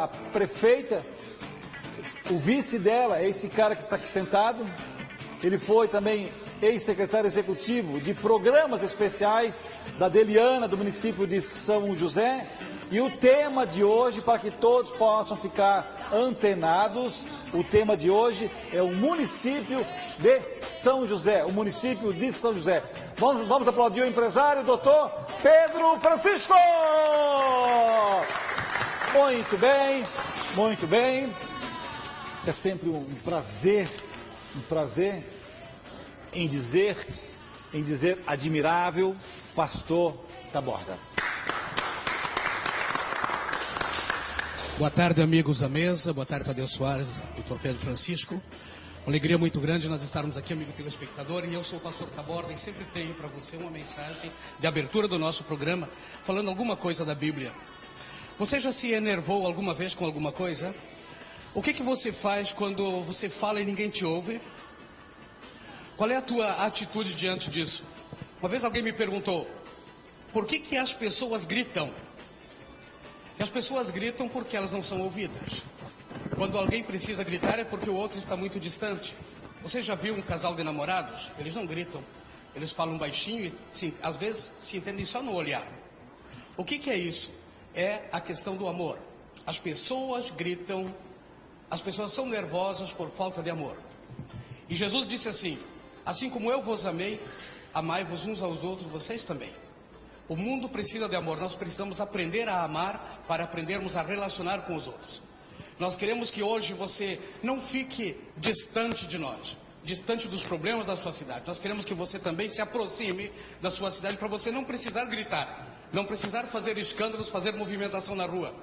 a prefeita, o vice dela é esse cara que está aqui sentado. Ele foi também ex-secretário executivo de programas especiais da Deliana, do município de São José. E o tema de hoje, para que todos possam ficar antenados, o tema de hoje é o município de São José, o município de São José. Vamos aplaudir o empresário, doutor Pedro Francisco! Muito bem, muito bem. É sempre um prazer em dizer admirável, pastor Taborda. Boa tarde, amigos da mesa. Boa tarde, Tadeu Soares, doutor Pedro Francisco. Uma alegria muito grande nós estarmos aqui, amigo telespectador. E eu sou o pastor Taborda e sempre tenho para você uma mensagem de abertura do nosso programa, falando alguma coisa da Bíblia. Você já se enervou alguma vez com alguma coisa? O que você faz quando você fala e ninguém te ouve? Qual é a tua atitude diante disso? Uma vez alguém me perguntou, por que as pessoas gritam? E as pessoas gritam porque elas não são ouvidas. Quando alguém precisa gritar é porque o outro está muito distante. Você já viu um casal de namorados? Eles não gritam. Eles falam baixinho e às vezes se entendem só no olhar. O que é isso? É a questão do amor. As pessoas gritam, as pessoas são nervosas por falta de amor. E Jesus disse assim, assim como eu vos amei, amai-vos uns aos outros, vocês também. O mundo precisa de amor, nós precisamos aprender a amar para aprendermos a relacionar com os outros. Nós queremos que hoje você não fique distante de nós, distante dos problemas da sua cidade. Nós queremos que você também se aproxime da sua cidade para você não precisar gritar, não precisar fazer escândalos, fazer movimentação na rua.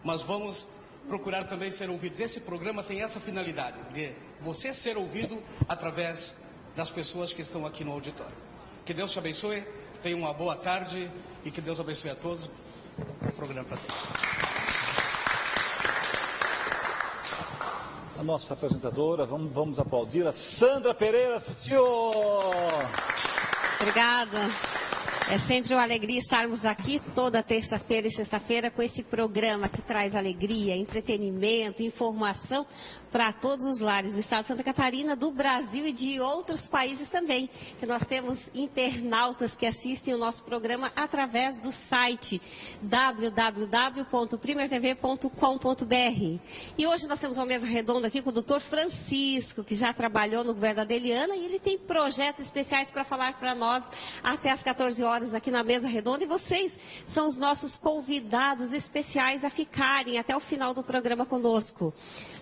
Mas vamos procurar também ser ouvidos. Esse programa tem essa finalidade, de você ser ouvido através das pessoas que estão aqui no auditório. Que Deus te abençoe. Tenha uma boa tarde e que Deus abençoe a todos. O programa para todos. A nossa apresentadora, vamos aplaudir a Sandra Pereira Tio. Obrigada. É sempre uma alegria estarmos aqui toda terça-feira e sexta-feira com esse programa que traz alegria, entretenimento, informação para todos os lares do estado de Santa Catarina, do Brasil e de outros países também. Que nós temos internautas que assistem o nosso programa através do site www.primertv.com.br. E hoje nós temos uma mesa redonda aqui com o doutor Francisco, que já trabalhou no governo da Deliana e ele tem projetos especiais para falar para nós até às 14 horas aqui na mesa redonda. E vocês são os nossos convidados especiais a ficarem até o final do programa conosco.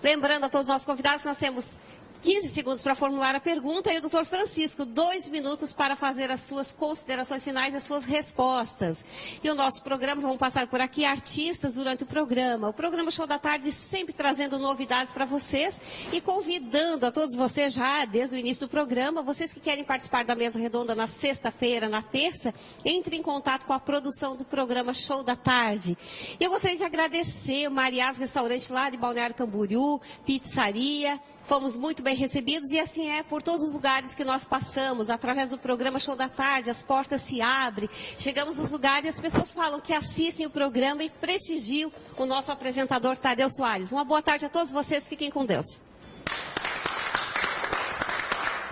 Lembrando a todos os nossos convidados que nós temos 15 segundos para formular a pergunta e o doutor Francisco, 2 minutos para fazer as suas considerações finais, as suas respostas. E o nosso programa, vamos passar por aqui artistas durante o programa. O programa Show da Tarde sempre trazendo novidades para vocês e convidando a todos vocês já, desde o início do programa, vocês que querem participar da mesa redonda na sexta-feira, na terça, entre em contato com a produção do programa Show da Tarde. E eu gostaria de agradecer o Mariás Restaurante lá de Balneário Camboriú, pizzaria. Fomos muito bem recebidos e assim é por todos os lugares que nós passamos, através do programa Show da Tarde, as portas se abrem, chegamos nos lugares e as pessoas falam que assistem o programa e prestigiam o nosso apresentador Tadeu Soares. Uma boa tarde a todos vocês, fiquem com Deus.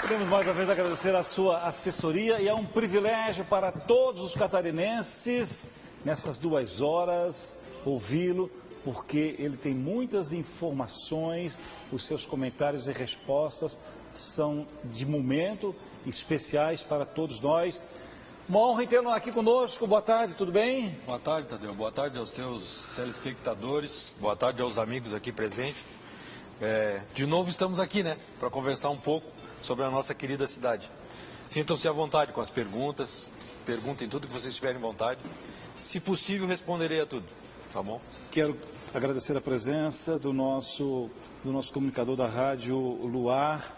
Queremos mais uma vez agradecer a sua assessoria e é um privilégio para todos os catarinenses, nessas 2 horas, ouvi-lo, porque ele tem muitas informações, os seus comentários e respostas são de momento, especiais para todos nós. Uma honra tê-lo aqui conosco. Boa tarde, tudo bem? Boa tarde, Tadeu. Boa tarde aos teus telespectadores. Boa tarde aos amigos aqui presentes. De novo estamos aqui, né, para conversar um pouco sobre a nossa querida cidade. Sintam-se à vontade com as perguntas, perguntem tudo que vocês tiverem vontade. Se possível, responderei a tudo, tá bom? Quero agradecer a presença do nosso comunicador da Rádio Luar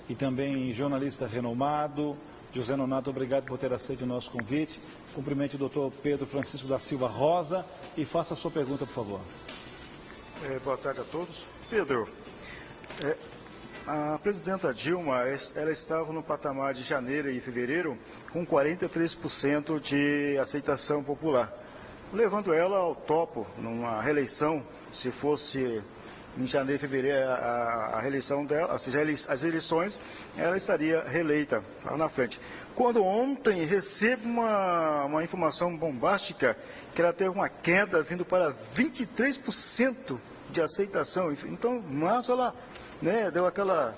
e também jornalista renomado, José Nonato, obrigado por ter aceito o nosso convite. Cumprimente o doutor Pedro Francisco da Silva Rosa e faça a sua pergunta, por favor. Boa tarde a todos. Pedro, a presidenta Dilma, ela estava no patamar de janeiro e fevereiro com 43% de aceitação popular, levando ela ao topo numa reeleição se fosse em janeiro e fevereiro a reeleição dela, ou seja, as eleições, ela estaria reeleita lá na frente. Quando ontem recebo uma informação bombástica que ela teve uma queda vindo para 23% de aceitação. Então, mas ela, né, deu aquela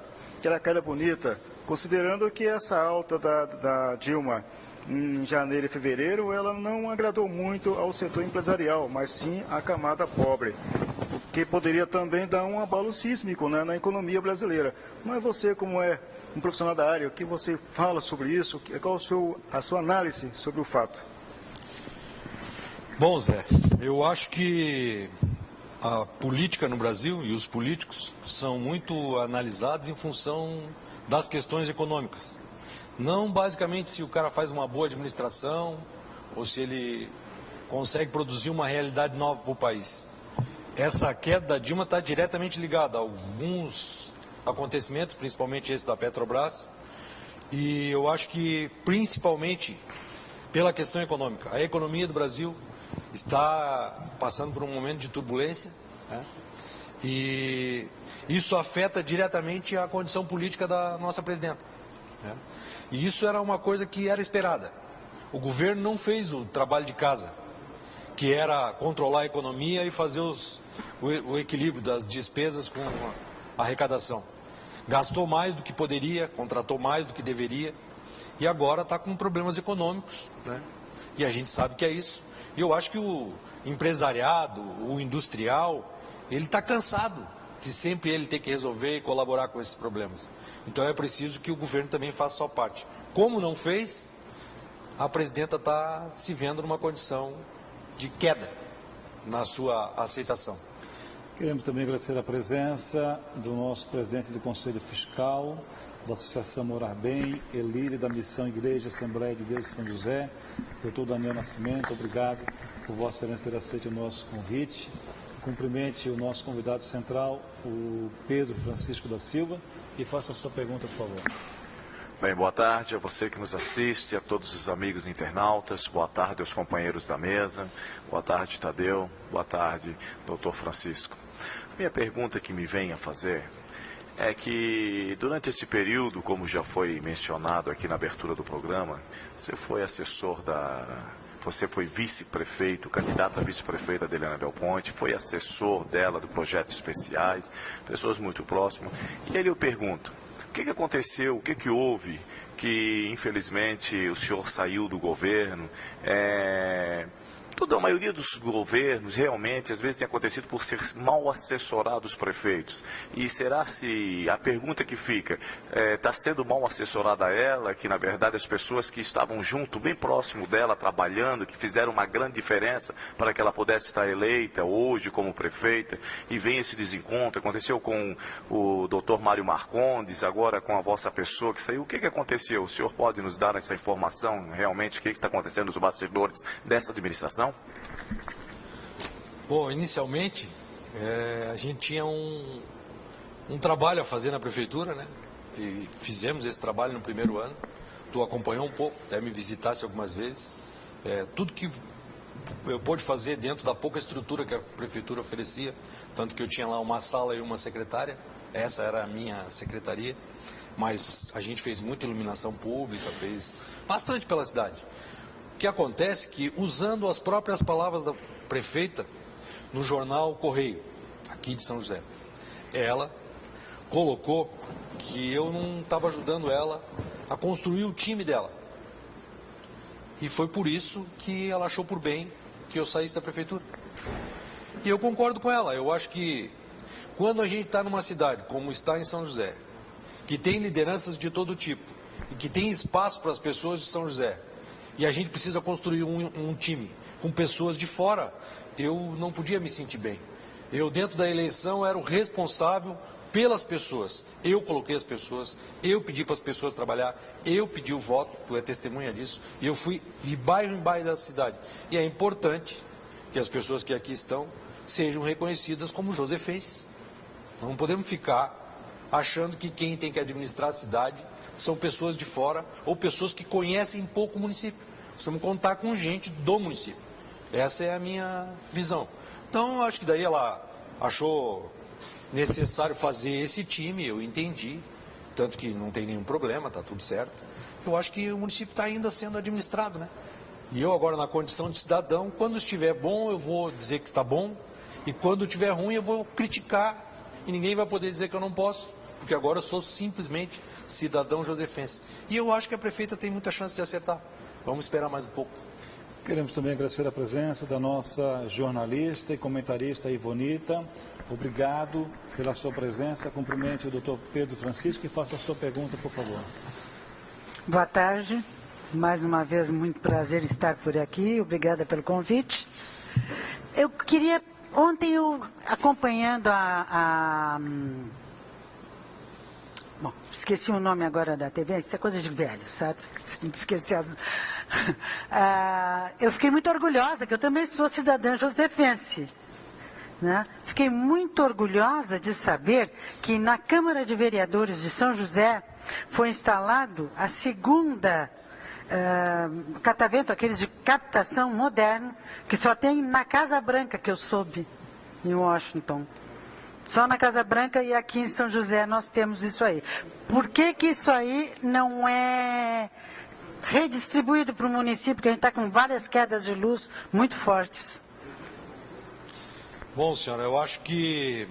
queda bonita, considerando que essa alta da Dilma em janeiro e fevereiro, ela não agradou muito ao setor empresarial, mas sim à camada pobre, o que poderia também dar um abalo sísmico, né, na economia brasileira. Mas você, como é um profissional da área, o que você fala sobre isso? Qual a sua análise sobre o fato? Bom, Zé, eu acho que a política no Brasil e os políticos são muito analisados em função das questões econômicas. Não basicamente se o cara faz uma boa administração ou se ele consegue produzir uma realidade nova para o país. Essa queda da Dilma está diretamente ligada a alguns acontecimentos, principalmente esse da Petrobras, e eu acho que principalmente pela questão econômica. A economia do Brasil está passando por um momento de turbulência, né? E isso afeta diretamente a condição política da nossa presidenta, né? E isso era uma coisa que era esperada. O governo não fez o trabalho de casa, que era controlar a economia e fazer o equilíbrio das despesas com a arrecadação. Gastou mais do que poderia, contratou mais do que deveria, e agora está com problemas econômicos, né? E a gente sabe que é isso. E eu acho que o empresariado, o industrial, ele está cansado de sempre ele ter que resolver e colaborar com esses problemas. Então é preciso que o governo também faça a sua parte. Como não fez, a presidenta está se vendo numa condição de queda na sua aceitação. Queremos também agradecer a presença do nosso presidente do Conselho Fiscal, da Associação Morar Bem, líder da Missão Igreja Assembleia de Deus de São José, doutor Daniel Nascimento. Obrigado por Vossa Excelência ter aceito o nosso convite. Cumprimente o nosso convidado central, o Pedro Francisco da Silva, e faça a sua pergunta, por favor. Bem, boa tarde a você que nos assiste, a todos os amigos internautas, boa tarde aos companheiros da mesa, boa tarde, Tadeu, boa tarde, doutor Francisco. Minha pergunta que me vem a fazer é que durante esse período, como já foi mencionado aqui na abertura do programa, você foi assessor Você foi vice-prefeito, candidato a vice-prefeita da Eliana Del Ponte, foi assessor dela do projeto especiais, pessoas muito próximas. E aí eu pergunto, o que aconteceu, o que houve que infelizmente o senhor saiu do governo? A maioria dos governos realmente, às vezes, tem acontecido por ser mal assessorados os prefeitos. E será se a pergunta que fica, está sendo mal assessorada ela, que na verdade as pessoas que estavam junto, bem próximo dela, trabalhando, que fizeram uma grande diferença para que ela pudesse estar eleita hoje como prefeita, e vem esse desencontro, aconteceu com o doutor Mário Marcondes, agora com a vossa pessoa que saiu. O que aconteceu? O senhor pode nos dar essa informação, realmente, o que está acontecendo nos bastidores dessa administração? Bom, inicialmente, a gente tinha um trabalho a fazer na prefeitura, né? E fizemos esse trabalho no primeiro ano. Tu acompanhou um pouco, até me visitasse algumas vezes. Tudo que eu pude fazer dentro da pouca estrutura que a prefeitura oferecia, tanto que eu tinha lá uma sala e uma secretária, essa era a minha secretaria, mas a gente fez muita iluminação pública, fez bastante pela cidade. O que acontece é que, usando as próprias palavras da prefeita, no jornal Correio, aqui de São José, ela colocou que eu não estava ajudando ela a construir o time dela. E foi por isso que ela achou por bem que eu saísse da prefeitura. E eu concordo com ela. Eu acho que quando a gente está numa cidade, como está em São José, que tem lideranças de todo tipo, e que tem espaço para as pessoas de São José, e a gente precisa construir um time com pessoas de fora, eu não podia me sentir bem. Eu, dentro da eleição, era o responsável pelas pessoas. Eu coloquei as pessoas, eu pedi para as pessoas trabalhar, eu pedi o voto, tu é testemunha disso, e eu fui de bairro em bairro da cidade. E é importante que as pessoas que aqui estão sejam reconhecidas como o José fez. Não podemos ficar achando que quem tem que administrar a cidade são pessoas de fora ou pessoas que conhecem pouco o município. Precisamos contar com gente do município. Essa é a minha visão. Então, eu acho que daí ela achou necessário fazer esse time, eu entendi, tanto que não tem nenhum problema, está tudo certo. Eu acho que o município está ainda sendo administrado, né? E eu agora, na condição de cidadão, quando estiver bom, eu vou dizer que está bom, e quando estiver ruim, eu vou criticar, e ninguém vai poder dizer que eu não posso, porque agora eu sou simplesmente cidadão josefense. E eu acho que a prefeita tem muita chance de acertar. Vamos esperar mais um pouco. Queremos também agradecer a presença da nossa jornalista e comentarista Ivonita. Obrigado pela sua presença. Cumprimente o doutor Pedro Francisco e faça a sua pergunta, por favor. Boa tarde. Mais uma vez, muito prazer estar por aqui. Obrigada pelo convite. Eu queria... Ontem, eu acompanhando Bom, esqueci o nome agora da TV, isso é coisa de velho, sabe? Esqueci as... eu fiquei muito orgulhosa, que eu também sou cidadã josefense. Né? Fiquei muito orgulhosa de saber que na Câmara de Vereadores de São José foi instalado a segunda catavento, aqueles de captação moderno, que só tem na Casa Branca, que eu soube, em Washington. Só na Casa Branca e aqui em São José nós temos isso aí. Por que que isso aí não é redistribuído para o município, que a gente está com várias quedas de luz muito fortes? Bom, senhora, eu acho que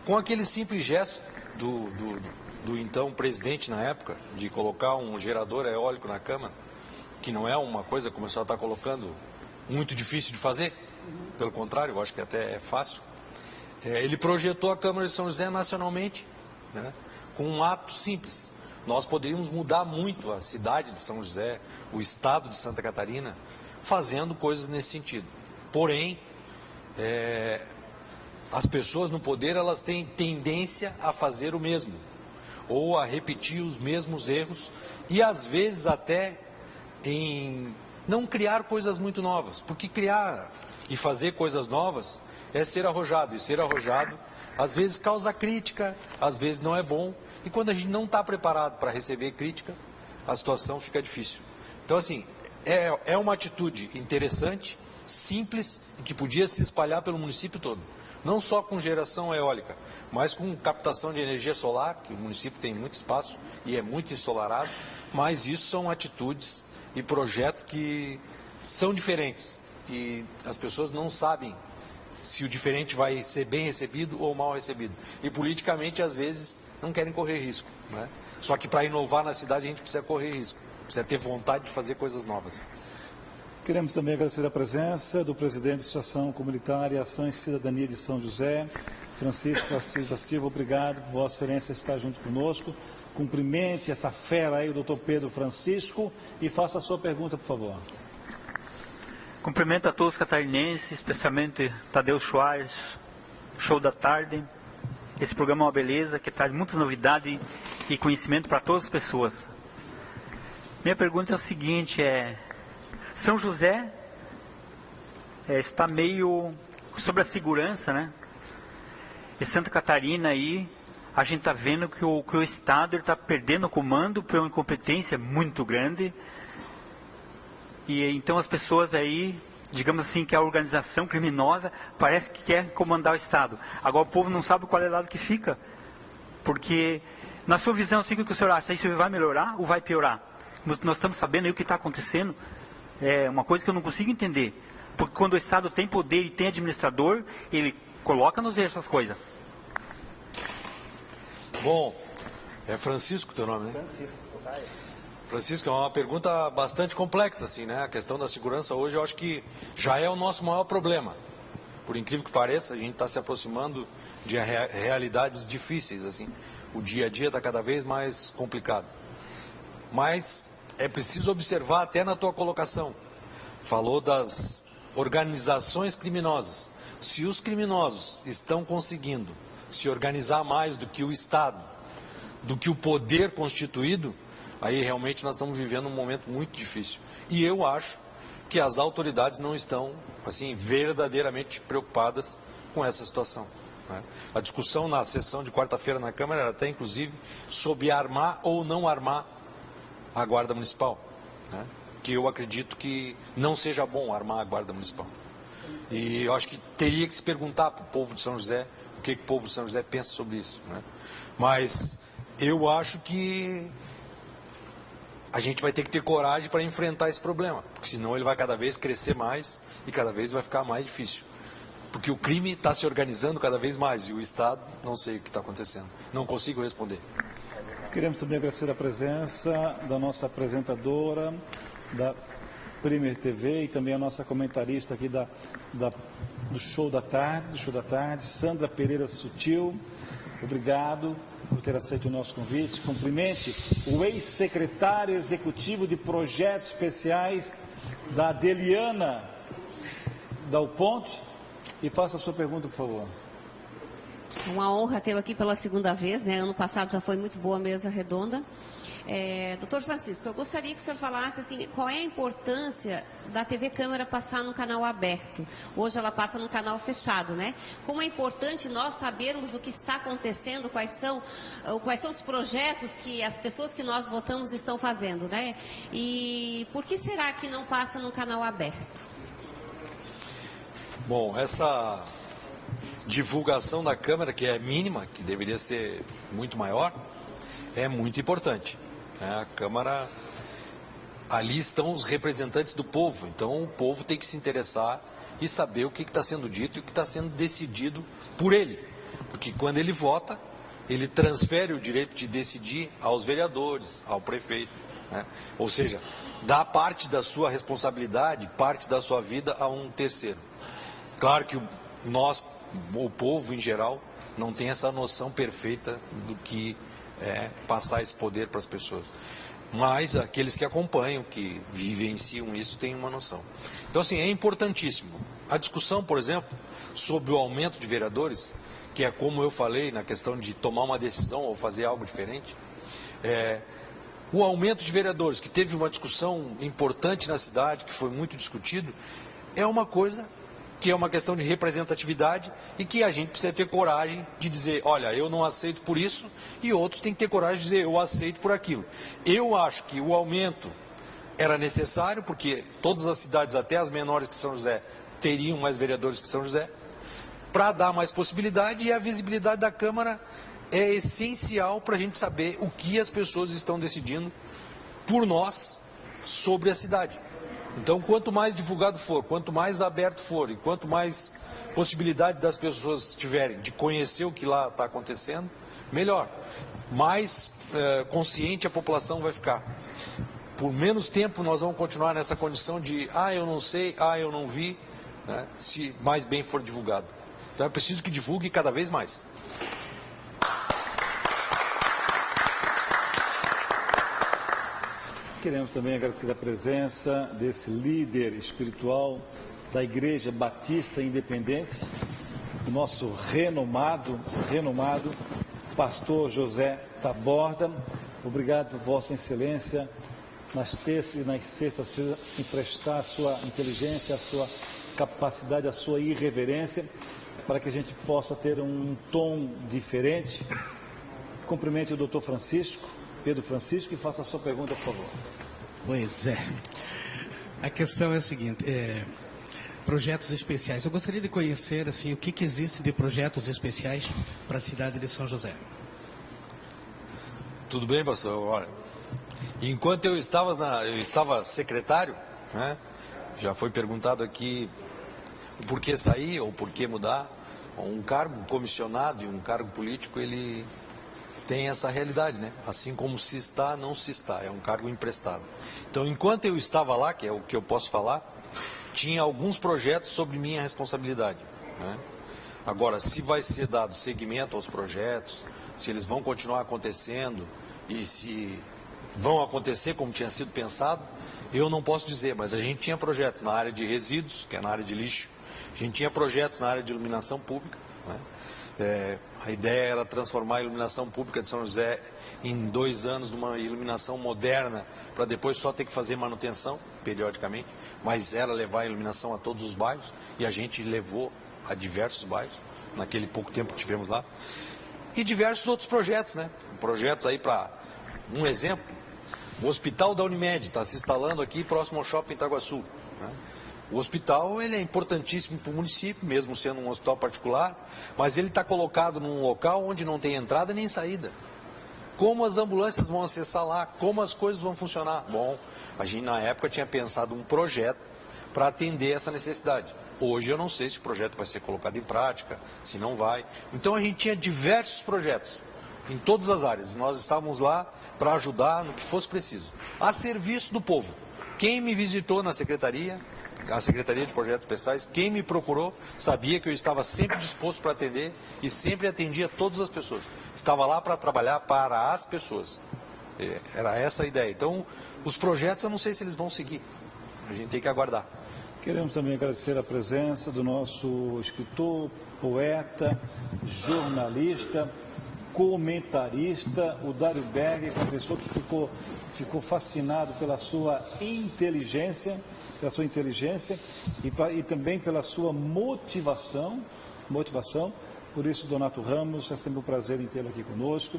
com aquele simples gesto do então presidente na época, de colocar um gerador eólico na Câmara, que não é uma coisa, como a senhora está colocando, muito difícil de fazer, pelo contrário, eu acho que até é fácil. Ele projetou a Câmara de São José nacionalmente, né, com um ato simples. Nós poderíamos mudar muito a cidade de São José, o estado de Santa Catarina, fazendo coisas nesse sentido. Porém, as pessoas no poder, elas têm tendência a fazer o mesmo, ou a repetir os mesmos erros, e às vezes até em não criar coisas muito novas, porque criar e fazer coisas novas é ser arrojado, e ser arrojado às vezes causa crítica, às vezes não é bom, e quando a gente não está preparado para receber crítica, a situação fica difícil. Então, assim, é uma atitude interessante, simples, e que podia se espalhar pelo município todo. Não só com geração eólica, mas com captação de energia solar, que o município tem muito espaço e é muito ensolarado, mas isso são atitudes e projetos que são diferentes, e as pessoas não sabem se o diferente vai ser bem recebido ou mal recebido. E politicamente, às vezes, não querem correr risco, né? Só que para inovar na cidade a gente precisa correr risco, precisa ter vontade de fazer coisas novas. Queremos também agradecer a presença do presidente da Associação Comunitária Ação e Cidadania de São José, Francisco Assis da Silva. Obrigado por Vossa Excelência estar junto conosco. Cumprimente essa fera aí, o doutor Pedro Francisco, e faça a sua pergunta, por favor. Cumprimento a todos os catarinenses, especialmente Tadeu Soares, Show da Tarde. Esse programa é uma beleza, que traz muitas novidades e conhecimento para todas as pessoas. Minha pergunta é o seguinte, São José está meio sobre a segurança, né? E Santa Catarina aí, a gente está vendo que o Estado está perdendo o comando por uma incompetência muito grande. E então as pessoas aí, digamos assim, que a organização criminosa parece que quer comandar o Estado. Agora o povo não sabe qual é o lado que fica. Porque, na sua visão, assim, o que o senhor acha? Isso vai melhorar ou vai piorar? Nós estamos sabendo aí o que está acontecendo. É uma coisa que eu não consigo entender. Porque quando o Estado tem poder e tem administrador, ele coloca nos eixos essas coisas. Bom, é Francisco teu nome, né? Francisco, é uma pergunta bastante complexa, assim, né? A questão da segurança hoje eu acho que já é o nosso maior problema. Por incrível que pareça, a gente está se aproximando de realidades difíceis, assim. O dia a dia está cada vez mais complicado. Mas é preciso observar até na tua colocação. Falou das organizações criminosas. Se os criminosos estão conseguindo se organizar mais do que o Estado, do que o poder constituído, aí realmente nós estamos vivendo um momento muito difícil. E eu acho que as autoridades não estão, assim, verdadeiramente preocupadas com essa situação, né? A discussão na sessão de quarta-feira na Câmara era até, inclusive, sobre armar ou não armar a Guarda Municipal, né? Que eu acredito que não seja bom armar a Guarda Municipal. E eu acho que teria que se perguntar para o povo de São José o que o povo de São José pensa sobre isso, né? Mas eu acho que a gente vai ter que ter coragem para enfrentar esse problema, porque senão ele vai cada vez crescer mais e cada vez vai ficar mais difícil. Porque o crime está se organizando cada vez mais e o Estado, não sei o que está acontecendo. Não consigo responder. Queremos também agradecer a presença da nossa apresentadora da Premier TV e também a nossa comentarista aqui do Show da Tarde, Sandra Pereira Sutil. Obrigado por ter aceito o nosso convite. Cumprimente o ex-secretário executivo de projetos especiais da Adeliana Dal Ponte e faça a sua pergunta, por favor. Uma honra tê-lo aqui pela segunda vez, né? Ano passado já foi muito boa a mesa redonda. Doutor Francisco, eu gostaria que o senhor falasse assim, qual é a importância da TV Câmara passar no canal aberto. Hoje ela passa no canal fechado, né? Como é importante nós sabermos o que está acontecendo, quais são os projetos que as pessoas que nós votamos estão fazendo, né? E por que será que não passa no canal aberto? Bom, essa divulgação da Câmara, que é mínima, que deveria ser muito maior, é muito importante. A Câmara, ali estão os representantes do povo, então o povo tem que se interessar e saber o que está sendo dito e o que está sendo decidido por ele. Porque quando ele vota, ele transfere o direito de decidir aos vereadores, ao prefeito, né? Ou seja, dá parte da sua responsabilidade, parte da sua vida a um terceiro. Claro que nós, o povo em geral, não tem essa noção perfeita do que é passar esse poder para as pessoas. Mas aqueles que acompanham, que vivenciam isso, têm uma noção. Então, assim, é importantíssimo. A discussão, por exemplo, sobre o aumento de vereadores, que é como eu falei na questão de tomar uma decisão ou fazer algo diferente, o aumento de vereadores, que teve uma discussão importante na cidade, que foi muito discutido, é uma coisa que é uma questão de representatividade e que a gente precisa ter coragem de dizer, olha, eu não aceito por isso, e outros têm que ter coragem de dizer, eu aceito por aquilo. Eu acho que o aumento era necessário, porque todas as cidades, até as menores que São José, teriam mais vereadores que São José, para dar mais possibilidade, e a visibilidade da Câmara é essencial para a gente saber o que as pessoas estão decidindo por nós sobre a cidade. Então, quanto mais divulgado for, quanto mais aberto for e quanto mais possibilidade das pessoas tiverem de conhecer o que lá está acontecendo, melhor. Mais consciente a população vai ficar. Por menos tempo nós vamos continuar nessa condição de, eu não sei, eu não vi, né, se mais bem for divulgado. Então é preciso que divulgue cada vez mais. Queremos também agradecer a presença desse líder espiritual da Igreja Batista Independente, o nosso renomado pastor José Taborda. Obrigado, Vossa Excelência, nas terças e nas sextas-feiras, emprestar a sua inteligência, a sua capacidade, a sua irreverência, para que a gente possa ter um tom diferente. Cumprimente o doutor Pedro Francisco, e faça a sua pergunta, por favor. Pois é. A questão é a seguinte, projetos especiais. Eu gostaria de conhecer assim, o que existe de projetos especiais para a cidade de São José. Tudo bem, pastor? Olha, enquanto eu estava secretário, né, já foi perguntado aqui o porquê sair ou porquê mudar. Um cargo comissionado e um cargo político, ele tem essa realidade, né? Assim como se está, não se está, é um cargo emprestado. Então, enquanto eu estava lá, que é o que eu posso falar, tinha alguns projetos sobre minha responsabilidade, né? Agora, se vai ser dado seguimento aos projetos, se eles vão continuar acontecendo e se vão acontecer como tinha sido pensado, eu não posso dizer, mas a gente tinha projetos na área de resíduos, que é na área de lixo, a gente tinha projetos na área de iluminação pública, né? A ideia era transformar a iluminação pública de São José em 2 anos numa iluminação moderna, para depois só ter que fazer manutenção periodicamente, mas era levar a iluminação a todos os bairros, e a gente levou a diversos bairros, naquele pouco tempo que tivemos lá, e diversos outros projetos, né? Projetos aí para, um exemplo, o hospital da Unimed está se instalando aqui próximo ao Shopping Itaguaçu, né? O hospital ele é importantíssimo para o município, mesmo sendo um hospital particular, mas ele está colocado num local onde não tem entrada nem saída. Como as ambulâncias vão acessar lá? Como as coisas vão funcionar? Bom, a gente na época tinha pensado um projeto para atender essa necessidade. Hoje eu não sei se o projeto vai ser colocado em prática, se não vai. Então a gente tinha diversos projetos em todas as áreas. Nós estávamos lá para ajudar no que fosse preciso, a serviço do povo. Quem me visitou na secretaria, a Secretaria de Projetos Especiais, quem me procurou, sabia que eu estava sempre disposto para atender e sempre atendia todas as pessoas. Estava lá para trabalhar para as pessoas. Era essa a ideia. Então, os projetos eu não sei se eles vão seguir. A gente tem que aguardar. Queremos também agradecer a presença do nosso escritor, poeta, jornalista, comentarista, o Dário Berger, uma pessoa que ficou fascinado pela sua inteligência, e também pela sua motivação. Por isso, Donato Ramos, é sempre um prazer em tê-lo aqui conosco.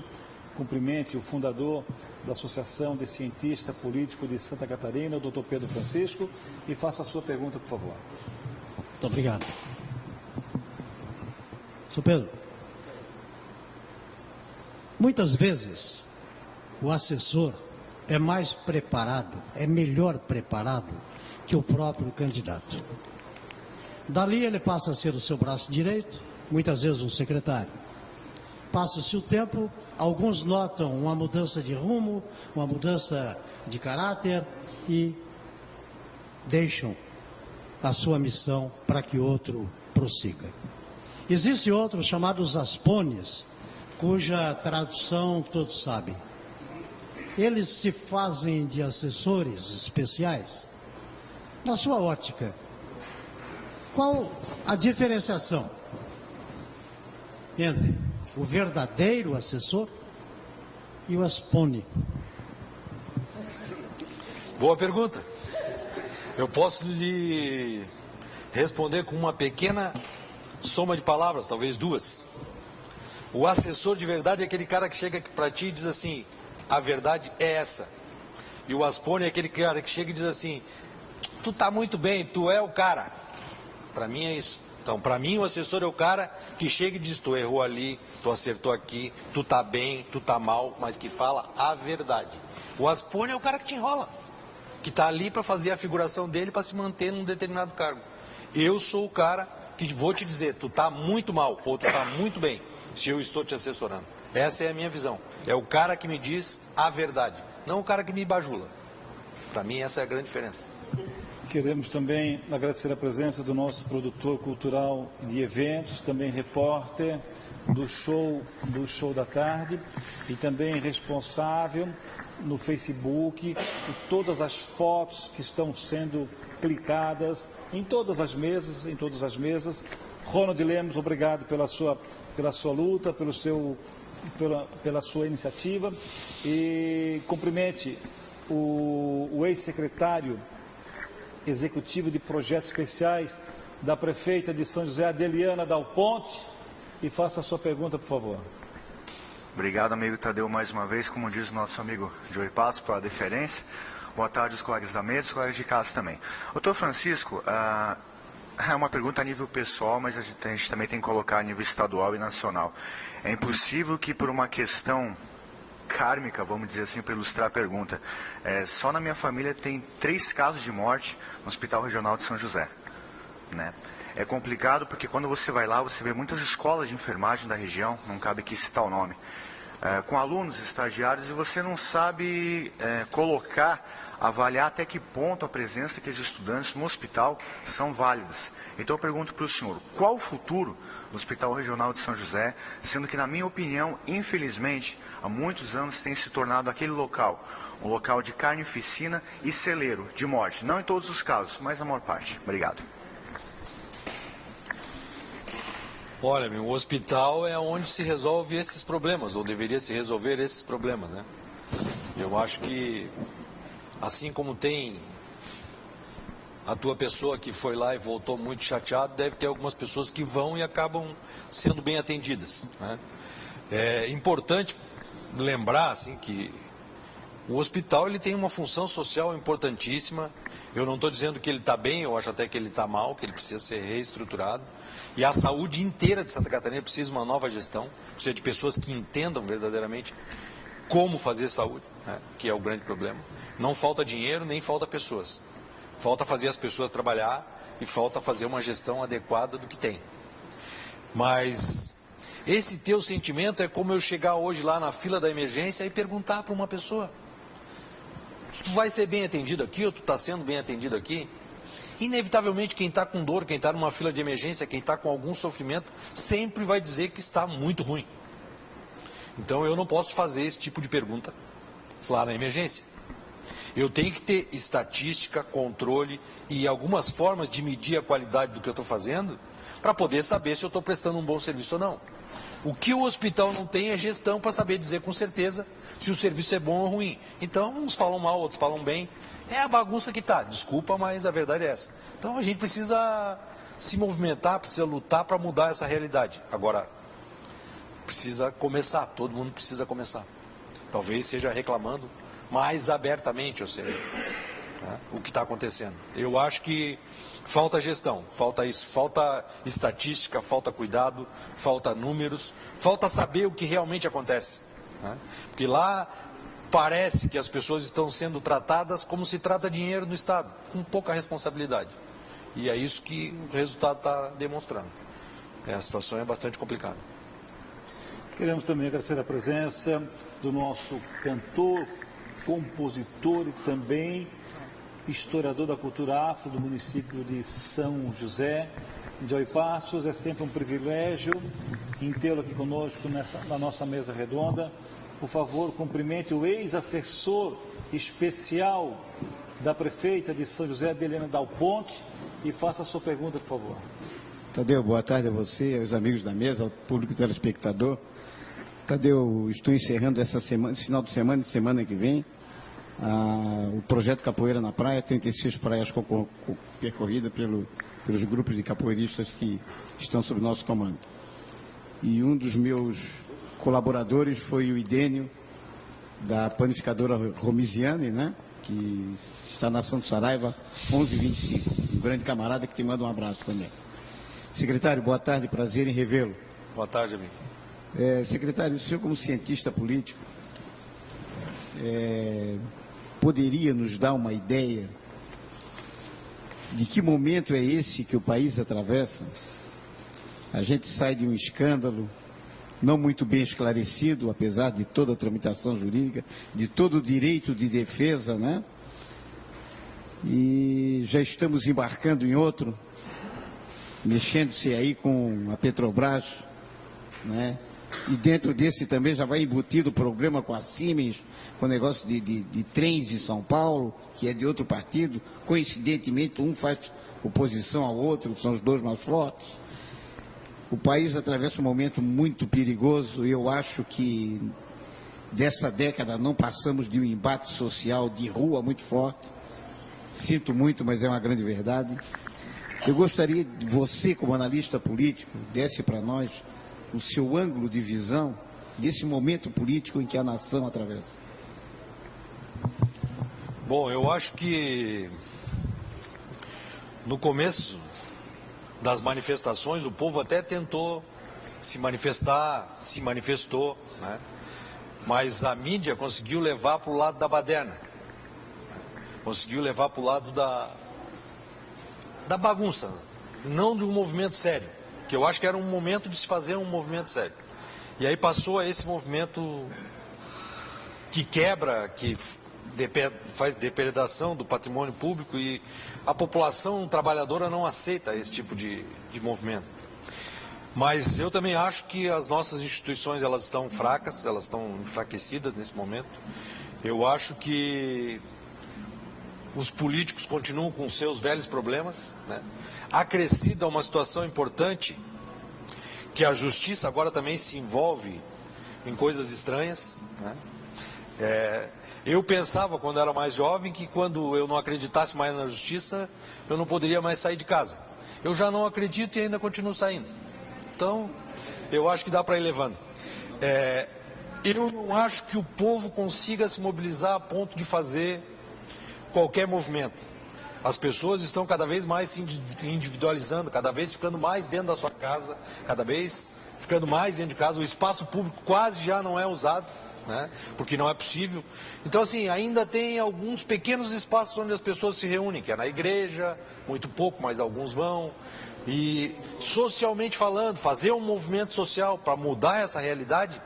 Cumprimente o fundador da Associação de Cientista Político de Santa Catarina, o Dr. Pedro Francisco, e faça a sua pergunta, por favor. Muito obrigado. Sr. Pedro, muitas vezes o assessor é mais preparado, é melhor preparado que o próprio candidato. Dali ele passa a ser o seu braço direito, muitas vezes um secretário. Passa-se o tempo, alguns notam uma mudança de rumo, uma mudança de caráter e deixam a sua missão para que outro prossiga. Existem outros chamados aspones, cuja tradução todos sabem. Eles se fazem de assessores especiais. Na sua ótica, qual a diferenciação entre o verdadeiro assessor e o aspone? Boa pergunta. Eu posso lhe responder com uma pequena soma de palavras, talvez duas. O assessor de verdade é aquele cara que chega para ti e diz assim, a verdade é essa. E o aspone é aquele cara que chega e diz assim, tu tá muito bem, tu é o cara. Para mim é isso. Então, para mim, o assessor é o cara que chega e diz, tu errou ali, tu acertou aqui, tu tá bem, tu tá mal, mas que fala a verdade. O aspone é o cara que te enrola, que tá ali para fazer a figuração dele para se manter num determinado cargo. Eu sou o cara que vou te dizer, tu tá muito mal, ou tu tá muito bem, se eu estou te assessorando. Essa é a minha visão. É o cara que me diz a verdade, não o cara que me bajula. Para mim, essa é a grande diferença. Queremos também agradecer a presença do nosso produtor cultural de eventos, também repórter do show da tarde e também responsável no Facebook por todas as fotos que estão sendo clicadas em todas as mesas. Ronald Lemos, obrigado pela sua luta, pela sua iniciativa, e cumprimente o ex-secretário executivo de projetos especiais da prefeita de São José, Adeliana Dal Ponte, e faça a sua pergunta, por favor. Obrigado, amigo Tadeu, mais uma vez, como diz o nosso amigo Joey Passo, pela deferência. Boa tarde aos colegas da mesa e os colegas de casa também. Doutor Francisco, é uma pergunta a nível pessoal, mas a gente também tem que colocar a nível estadual e nacional. É impossível que por uma questão kármica, vamos dizer assim, para ilustrar a pergunta, só na minha família tem 3 casos de morte no Hospital Regional de São José, né? É complicado porque quando você vai lá, você vê muitas escolas de enfermagem da região, não cabe aqui citar o nome, com alunos, estagiários, e você não sabe avaliar até que ponto a presença daqueles estudantes no hospital são válidas. Então eu pergunto para o senhor, qual o futuro do Hospital Regional de São José, sendo que, na minha opinião, infelizmente, há muitos anos tem se tornado aquele local, um local de carnificina e celeiro de morte. Não em todos os casos, mas na maior parte. Obrigado. Olha, o hospital é onde se resolve esses problemas, ou deveria se resolver esses problemas, né? Eu acho que, assim como tem a tua pessoa que foi lá e voltou muito chateado, deve ter algumas pessoas que vão e acabam sendo bem atendidas, né? É importante lembrar, assim, que O hospital ele tem uma função social importantíssima. Eu não estou dizendo que ele está bem, eu acho até que ele está mal, que ele precisa ser reestruturado. E a saúde inteira de Santa Catarina precisa de uma nova gestão, precisa de pessoas que entendam verdadeiramente como fazer saúde, né, que é o grande problema. Não falta dinheiro, nem falta pessoas. Falta fazer as pessoas trabalhar e falta fazer uma gestão adequada do que tem. Mas esse teu sentimento é como eu chegar hoje lá na fila da emergência e perguntar para uma pessoa: tu vai ser bem atendido aqui ou tu está sendo bem atendido aqui? Inevitavelmente quem está com dor, quem está numa fila de emergência, quem está com algum sofrimento, sempre vai dizer que está muito ruim. Então eu não posso fazer esse tipo de pergunta lá na emergência. Eu tenho que ter estatística, controle e algumas formas de medir a qualidade do que eu estou fazendo para poder saber se eu estou prestando um bom serviço ou não. O que o hospital não tem é gestão para saber dizer com certeza se o serviço é bom ou ruim. Então, uns falam mal, outros falam bem. É a bagunça que está. Desculpa, mas a verdade é essa. Então, a gente precisa se movimentar, precisa lutar para mudar essa realidade. Agora, precisa começar, todo mundo precisa começar. Talvez seja reclamando mais abertamente, ou seja, né, o que está acontecendo. Eu acho que falta gestão, falta isso, falta estatística, falta cuidado, falta números, falta saber o que realmente acontece. Né? Porque lá parece que as pessoas estão sendo tratadas como se trata dinheiro no Estado, com pouca responsabilidade. E é isso que o resultado está demonstrando. A situação é bastante complicada. Queremos também agradecer a presença do nosso cantor, compositor e também historiador da cultura afro do município de São José, de Oipassos. É sempre um privilégio em tê-lo aqui conosco na nossa mesa redonda. Por favor, cumprimente o ex-assessor especial da prefeita de São José, Adeliana Dal Ponte, e faça a sua pergunta, por favor. Tadeu, boa tarde a você, aos amigos da mesa, ao público telespectador. Tadeu, estou encerrando essa semana, esse final de semana e semana que vem, o projeto Capoeira na Praia, 36 praias percorridas pelos grupos de capoeiristas que estão sob nosso comando. E um dos meus colaboradores foi o Idênio, da panificadora Romisiane, né, que está na Santo Saraiva, 1125. Um grande camarada que te manda um abraço também. Secretário, boa tarde, prazer em revê-lo. Boa tarde, amigo. Secretário, o senhor como cientista político, poderia nos dar uma ideia de que momento é esse que o país atravessa? A gente sai de um escândalo não muito bem esclarecido, apesar de toda a tramitação jurídica, de todo o direito de defesa, né? E já estamos embarcando em outro, mexendo-se aí com a Petrobras, né? E dentro desse também já vai embutido o programa com a Siemens, com o negócio de trens em São Paulo, que é de outro partido. Coincidentemente, um faz oposição ao outro, são os dois mais fortes. O país atravessa um momento muito perigoso e eu acho que dessa década não passamos de um embate social de rua muito forte. Sinto muito, mas é uma grande verdade. Eu gostaria de você, como analista político, desse para nós o seu ângulo de visão desse momento político em que a nação atravessa. Bom, eu acho que no começo das manifestações o povo até tentou se manifestar, se manifestou, né? Mas a mídia conseguiu levar para o lado da baderna, conseguiu levar para o lado da bagunça, não de um movimento sério, que eu acho que era um momento de se fazer um movimento sério. E aí passou a esse movimento que quebra, que faz depredação do patrimônio público, e a população trabalhadora não aceita esse tipo de movimento. Mas eu também acho que as nossas instituições elas estão fracas, elas estão enfraquecidas nesse momento. Eu acho que os políticos continuam com seus velhos problemas, né? Acrescida uma situação importante, que a justiça agora também se envolve em coisas estranhas, né? Eu pensava, quando era mais jovem, que quando eu não acreditasse mais na justiça, eu não poderia mais sair de casa. Eu já não acredito e ainda continuo saindo. Então, eu acho que dá para ir levando. eu não acho que o povo consiga se mobilizar a ponto de fazer qualquer movimento. As pessoas estão cada vez mais se individualizando, cada vez ficando mais dentro da sua casa, cada vez ficando mais dentro de casa. O espaço público quase já não é usado, né? Porque não é possível. Então, assim, ainda tem alguns pequenos espaços onde as pessoas se reúnem, que é na igreja, muito pouco, mas alguns vão. E, socialmente falando, fazer um movimento social para mudar essa realidade,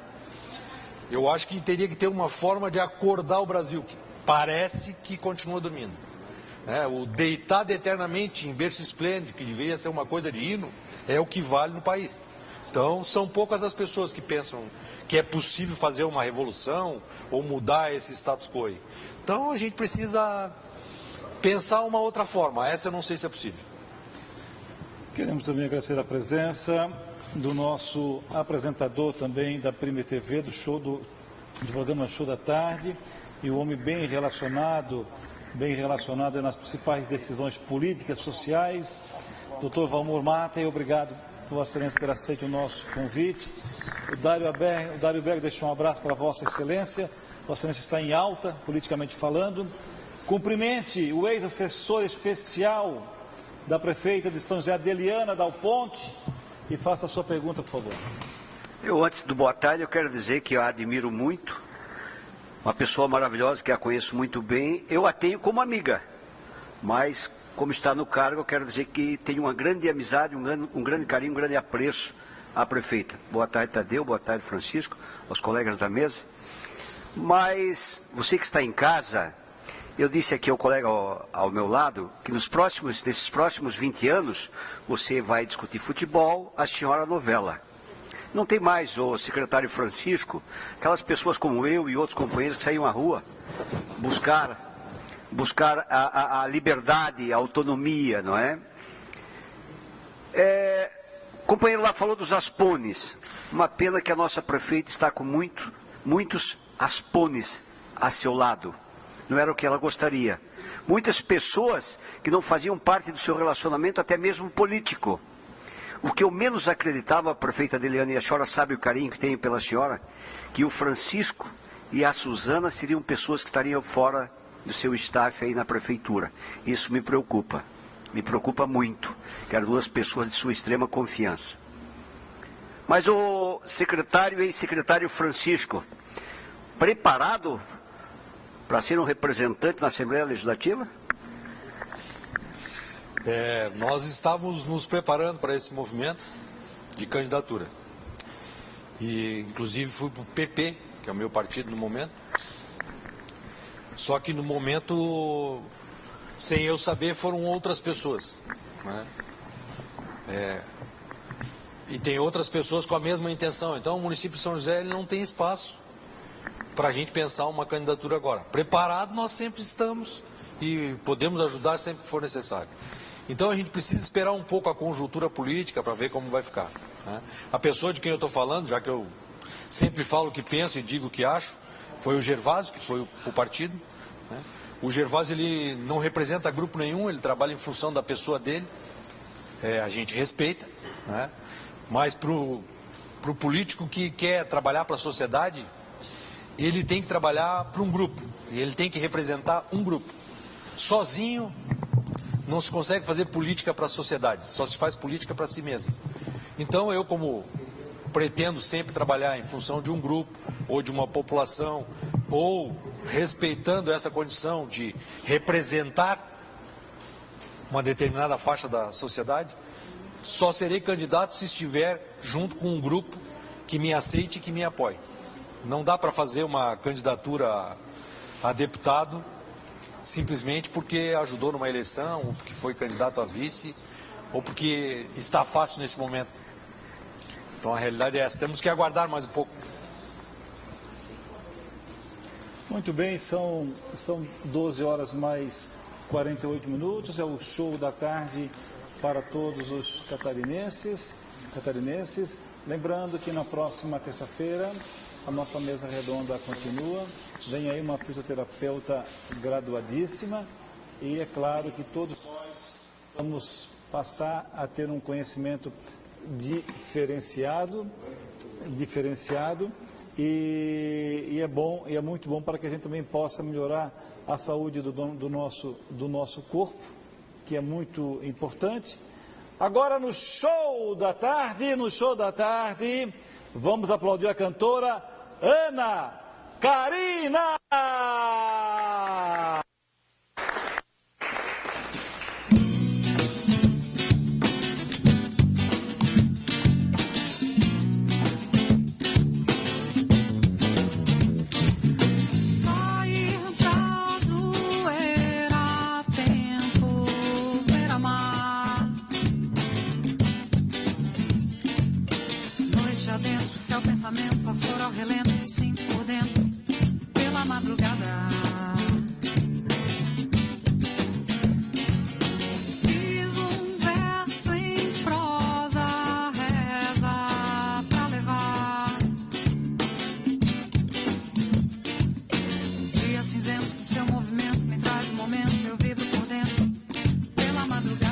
eu acho que teria que ter uma forma de acordar o Brasil, que parece que continua dormindo. O deitado eternamente em berço esplêndido, que deveria ser uma coisa de hino, é o que vale no país. Então, são poucas as pessoas que pensam que é possível fazer uma revolução ou mudar esse status quo. Então, a gente precisa pensar uma outra forma. Essa eu não sei se é possível. Queremos também agradecer a presença do nosso apresentador também da Prime TV, do programa Show da Tarde, e o homem bem relacionado nas principais decisões políticas, sociais, Dr. Valmor Mata, e obrigado, Vossa Excelência, por aceitar o nosso convite. O Dário Berg deixou um abraço para Vossa Excelência. Vossa Excelência está em alta, politicamente falando. Cumprimente o ex-assessor especial da prefeita de São José, Adeliana Dal Ponte, e faça a sua pergunta, por favor. Eu, antes do boa tarde, eu quero dizer que eu a admiro muito, uma pessoa maravilhosa que a conheço muito bem. Eu a tenho como amiga, mas como está no cargo, eu quero dizer que tenho uma grande amizade, um grande carinho, um grande apreço à prefeita. Boa tarde, Tadeu, boa tarde, Francisco, aos colegas da mesa. Mas você que está em casa, eu disse aqui ao colega ao meu lado que nesses próximos 20 anos você vai discutir futebol, a senhora novela. Não tem mais o secretário Francisco, aquelas pessoas como eu e outros companheiros que saíam à rua buscar a liberdade, a autonomia, não é? O companheiro lá falou dos aspones. Uma pena que a nossa prefeita está com muitos aspones a seu lado. Não era o que ela gostaria. Muitas pessoas que não faziam parte do seu relacionamento, até mesmo político. O que eu menos acreditava, prefeita Adeliana, e a senhora sabe o carinho que tenho pela senhora, que o Francisco e a Suzana seriam pessoas que estariam fora do seu staff aí na prefeitura. Isso me preocupa muito, que eram duas pessoas de sua extrema confiança. Mas o secretário e ex-secretário Francisco, preparado para ser um representante na Assembleia Legislativa? Nós estávamos nos preparando para esse movimento de candidatura. E, inclusive, fui para o PP, que é o meu partido no momento. Só que no momento, sem eu saber, foram outras pessoas, né? E tem outras pessoas com a mesma intenção. Então, o município de São José ele não tem espaço para a gente pensar uma candidatura agora. Preparado nós sempre estamos e podemos ajudar sempre que for necessário. Então a gente precisa esperar um pouco a conjuntura política para ver como vai ficar, né? A pessoa de quem eu estou falando, já que eu sempre falo o que penso e digo o que acho, foi o Gervásio, que foi o partido, né? O Gervásio ele não representa grupo nenhum, ele trabalha em função da pessoa dele, a gente respeita, né? Mas para o político que quer trabalhar para a sociedade, ele tem que trabalhar para um grupo, e ele tem que representar um grupo. Sozinho não se consegue fazer política para a sociedade, só se faz política para si mesmo. Então eu, como pretendo sempre trabalhar em função de um grupo, ou de uma população, ou respeitando essa condição de representar uma determinada faixa da sociedade, só serei candidato se estiver junto com um grupo que me aceite e que me apoie. Não dá para fazer uma candidatura a deputado simplesmente porque ajudou numa eleição, ou porque foi candidato a vice, ou porque está fácil nesse momento. Então a realidade é essa, temos que aguardar mais um pouco. Muito bem, são 12 horas mais 48 minutos, é o show da tarde para todos os catarinenses. Lembrando que na próxima terça-feira a nossa mesa redonda continua. Vem aí uma fisioterapeuta graduadíssima e é claro que todos nós vamos passar a ter um conhecimento diferenciado e é bom, e é muito bom para que a gente também possa melhorar a saúde do nosso corpo, que é muito importante. Agora no show da tarde, vamos aplaudir a cantora Ana Karina! Seu pensamento, a flor ao relento, sim, por dentro, pela madrugada. Fiz um verso em prosa, reza pra levar. Dia cinzento, seu movimento me traz um momento, eu vibro por dentro, pela madrugada.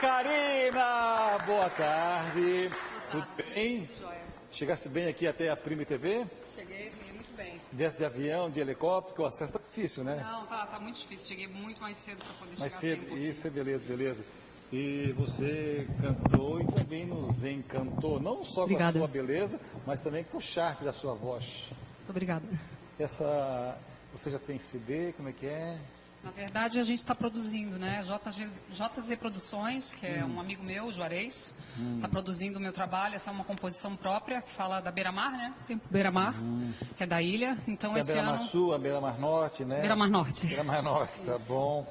Karina, boa tarde. Tudo bem? Chegasse bem aqui até a Prime TV? Cheguei muito bem. Desce de avião, de helicóptero, que o acesso tá difícil, né? Não, tá muito difícil. Cheguei muito mais cedo para poder mais chegar. Mais cedo, isso é beleza. E você cantou e também nos encantou, não só com a sua beleza, mas também com o charme da sua voz. Muito obrigada. Você já tem CD, como é que é? Na verdade, a gente está produzindo, né? JZ Produções, que é um amigo meu, o Juarez, está produzindo o meu trabalho. Essa é uma composição própria que fala da Beira-Mar, né? Tempo Beira-Mar, que é da ilha. Então, esse ano... A Beira-Mar Sul, a Beira-Mar Norte, né? Beira-Mar Norte. Beira-Mar Norte, tá bom.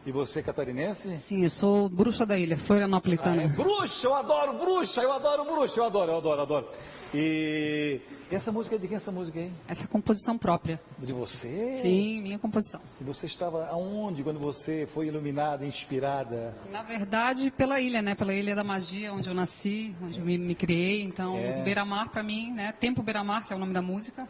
E você, catarinense? Sim, eu sou bruxa da ilha, florianopolitana. Bruxa, eu adoro bruxa, eu adoro. E essa música é de quem, essa música aí? Essa é composição própria. De você? Sim, minha composição. E você estava aonde quando você foi iluminada, inspirada? Na verdade, pela ilha, né? Pela Ilha da Magia, onde eu nasci, onde eu me criei. Então, Beira-Mar para mim, né? Tempo Beira-Mar, que é o nome da música,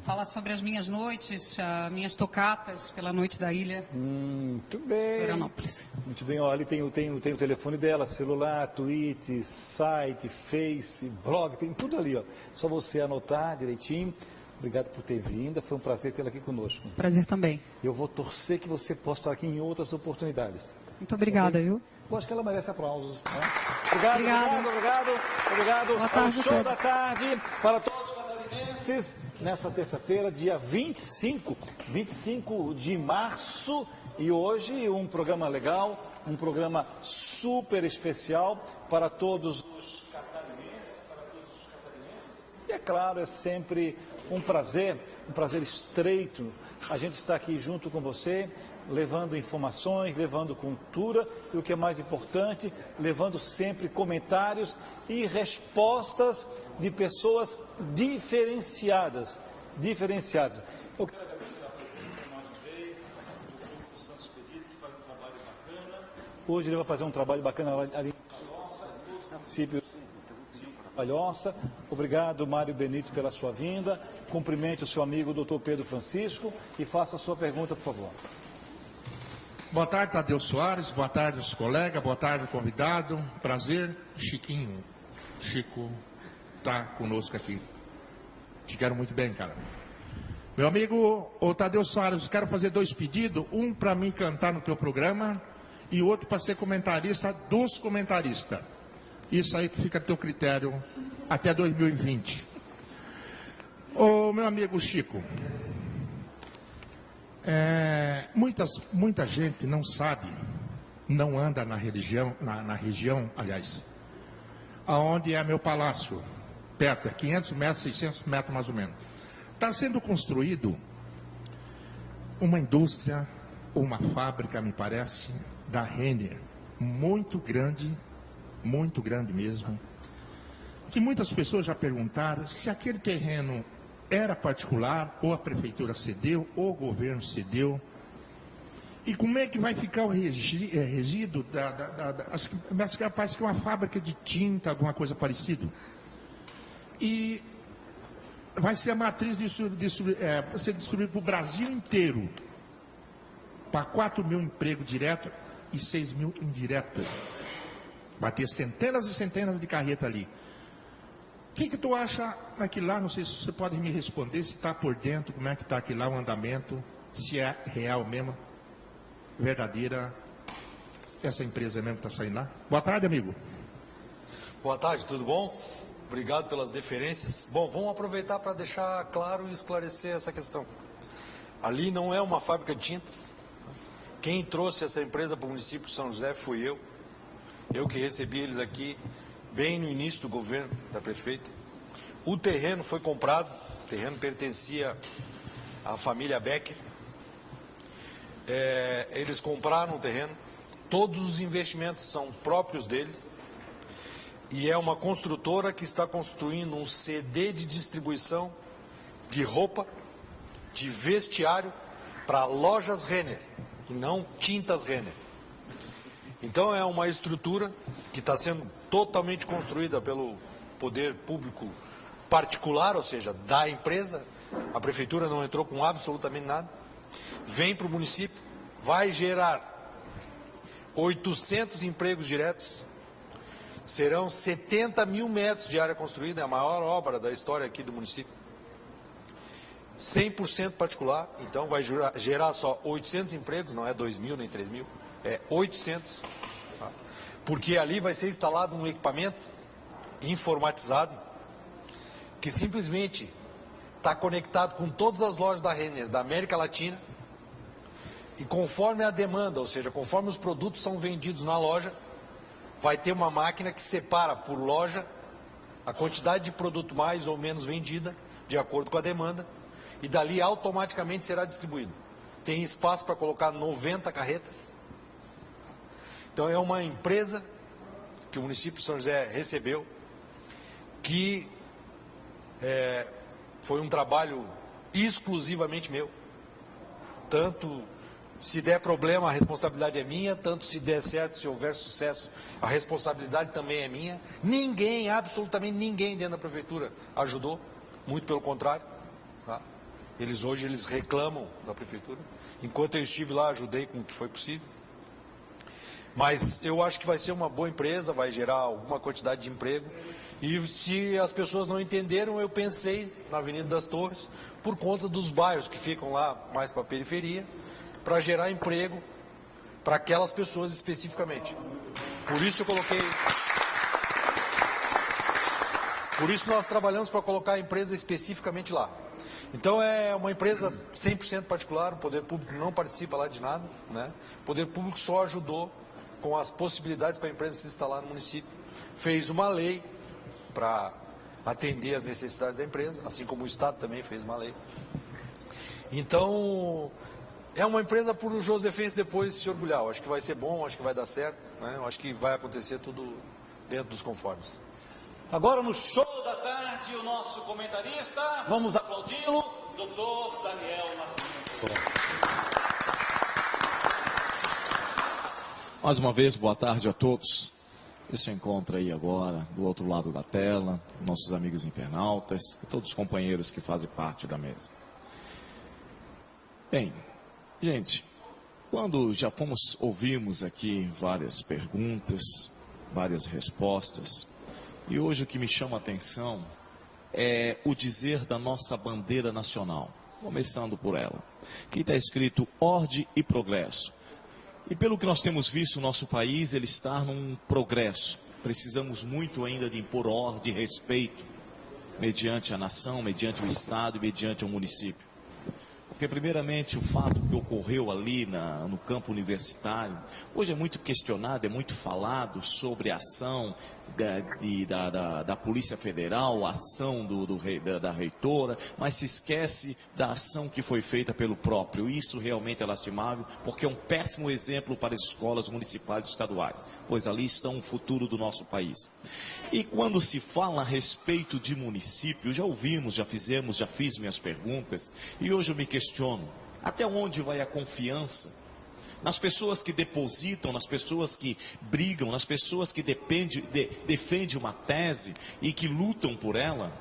fala sobre as minhas noites, minhas tocatas pela noite da ilha. Muito bem. Florianópolis. Muito bem, olha, tem o telefone dela, celular, tweet, site, face, blog, tem tudo ali, ó. Só você anotar direitinho. Obrigado por ter vindo, foi um prazer tê-la aqui conosco. Prazer também. Eu vou torcer que você possa estar aqui em outras oportunidades. Muito obrigada, viu? Eu acho que ela merece aplausos. Né? Obrigado. Boa tarde ao show a todos. da tarde para todos os catarinenses, nessa terça-feira, dia 25 de março, e hoje um programa legal, um programa super especial para todos os catarinenses, e é claro, é sempre um prazer estreito a gente estar aqui junto com você, levando informações, levando cultura e, o que é mais importante, levando sempre comentários e respostas de pessoas diferenciadas. Eu quero agradecer a presença mais uma vez do Santos Pedido, que faz um trabalho bacana. Hoje ele vai fazer um trabalho bacana ali em Palhoça, no município de Palhoça. Obrigado, Mário Benítez, pela sua vinda. Cumprimente o seu amigo, Dr. Pedro Francisco, e faça a sua pergunta, por favor. Boa tarde, Tadeu Soares. Boa tarde, os colegas. Boa tarde, convidado. Prazer, Chiquinho. Chico está conosco aqui. Te quero muito bem, cara. Meu amigo, o Tadeu Soares, quero fazer 2 pedidos. Um para mim cantar no teu programa e outro para ser comentarista dos comentaristas. Isso aí fica a teu critério até 2020. Ô, meu amigo Chico, muita gente não sabe, não anda na região, aliás, aonde é meu palácio, perto, é 500 metros, 600 metros mais ou menos. Está sendo construído uma indústria, uma fábrica, me parece, da Renner, muito grande mesmo, que muitas pessoas já perguntaram se aquele terreno era particular, ou a prefeitura cedeu, ou o governo cedeu. E como é que vai ficar o resíduo acho que parece que é uma fábrica de tinta, alguma coisa parecida. E vai ser a matriz vai ser distribuída para o Brasil inteiro, para 4 mil empregos diretos e 6 mil indiretos. Vai ter centenas e centenas de carreta ali. O que tu acha daquilo lá? Não sei se você pode me responder, se está por dentro, como é que está aquilo lá, o andamento, se é real mesmo, verdadeira, essa empresa mesmo que está saindo lá. Boa tarde, amigo. Boa tarde, tudo bom? Obrigado pelas deferências. Bom, vamos aproveitar para deixar claro e esclarecer essa questão. Ali não é uma fábrica de tintas. Quem trouxe essa empresa para o município de São José fui eu. Eu que recebi eles aqui bem no início do governo da prefeita. O terreno foi comprado, o terreno pertencia à família Becker. Eles compraram o terreno, todos os investimentos são próprios deles, e é uma construtora que está construindo um CD de distribuição de roupa, de vestiário, para lojas Renner, e não tintas Renner. Então é uma estrutura que está sendo totalmente construída pelo poder público particular, ou seja, da empresa. A prefeitura não entrou com absolutamente nada. Vem para o município, vai gerar 800 empregos diretos, serão 70 mil metros de área construída, é a maior obra da história aqui do município. 100% particular, então vai gerar só 800 empregos, não é 2 mil nem 3 mil, é 800. Porque ali vai ser instalado um equipamento informatizado que simplesmente está conectado com todas as lojas da Renner da América Latina, e conforme a demanda, ou seja, conforme os produtos são vendidos na loja, vai ter uma máquina que separa por loja a quantidade de produto mais ou menos vendida, de acordo com a demanda, e dali automaticamente será distribuído. Tem espaço para colocar 90 carretas. Então é uma empresa que o município de São José recebeu, que foi um trabalho exclusivamente meu. Tanto se der problema a responsabilidade é minha, tanto se der certo, se houver sucesso, a responsabilidade também é minha. Ninguém, absolutamente ninguém dentro da prefeitura ajudou, muito pelo contrário. Tá? Hoje eles reclamam da prefeitura. Enquanto eu estive lá, ajudei com o que foi possível. Mas eu acho que vai ser uma boa empresa, vai gerar alguma quantidade de emprego. E se as pessoas não entenderam, eu pensei na Avenida das Torres, por conta dos bairros que ficam lá mais para a periferia, para gerar emprego para aquelas pessoas especificamente. Por isso eu coloquei... Por isso nós trabalhamos para colocar a empresa especificamente lá. Então é uma empresa 100% particular, o poder público não participa lá de nada, né? O poder público só ajudou com as possibilidades para a empresa se instalar no município. Fez uma lei para atender as necessidades da empresa, assim como o Estado também fez uma lei. Então, é uma empresa para o josefense depois se orgulhar. Eu acho que vai ser bom, acho que vai dar certo, né? Eu acho que vai acontecer tudo dentro dos conformes. Agora no Show da Tarde, o nosso comentarista, vamos aplaudi-lo, Dr. Daniel Nascimento. Mais uma vez, boa tarde a todos. Ele se encontra aí agora, do outro lado da tela, nossos amigos internautas e todos os companheiros que fazem parte da mesa. Bem, gente, quando já ouvimos aqui várias perguntas, várias respostas, e hoje o que me chama a atenção é o dizer da nossa bandeira nacional, começando por ela, que está escrito ordem e progresso. E pelo que nós temos visto, o nosso país ele está num progresso. Precisamos muito ainda de impor ordem e respeito, mediante a nação, mediante o Estado e mediante o município. Porque, primeiramente, o fato que ocorreu ali no campo universitário, hoje é muito questionado, é muito falado sobre a ação da Polícia Federal, a ação da reitora, mas se esquece da ação que foi feita pelo próprio. Isso realmente é lastimável, porque é um péssimo exemplo para as escolas municipais e estaduais, pois ali está o futuro do nosso país. E quando se fala a respeito de município, já ouvimos, já fiz minhas perguntas, e hoje eu me questiono, até onde vai a confiança nas pessoas que depositam, nas pessoas que brigam, nas pessoas que defendem uma tese e que lutam por ela,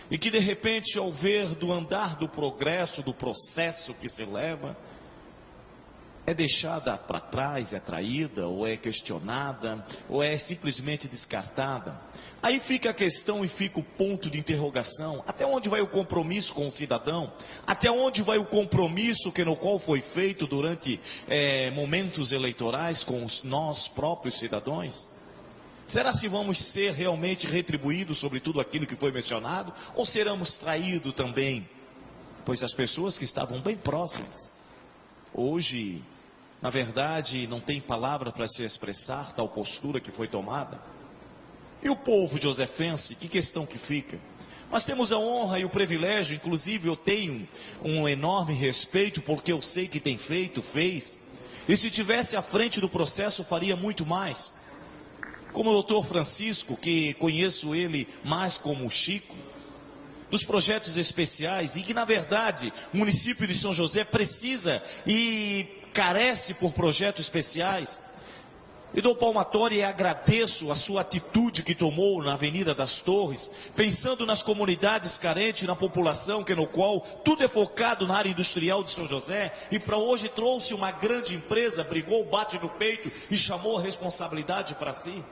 e que de repente, ao ver do andar do progresso, do processo que se leva, é deixada para trás, é traída, ou é questionada, ou é simplesmente descartada. Aí fica a questão e fica o ponto de interrogação. Até onde vai o compromisso com o cidadão? Até onde vai o compromisso no qual foi feito durante momentos eleitorais com nós próprios cidadãos? Será se vamos ser realmente retribuídos sobre tudo aquilo que foi mencionado? Ou seremos traídos também? Pois as pessoas que estavam bem próximas, hoje, na verdade, não tem palavra para se expressar tal postura que foi tomada. E o povo josefense, que questão que fica? Nós temos a honra e o privilégio, inclusive eu tenho um enorme respeito, porque eu sei que tem feito, fez, e se tivesse à frente do processo faria muito mais. Como o doutor Francisco, que conheço ele mais como Chico, dos projetos especiais, e que na verdade o município de São José precisa e carece por projetos especiais. E dou palmatória e agradeço a sua atitude que tomou na Avenida das Torres, pensando nas comunidades carentes, na população, no qual tudo é focado na área industrial de São José, e para hoje trouxe uma grande empresa, brigou, bate no peito e chamou a responsabilidade para si.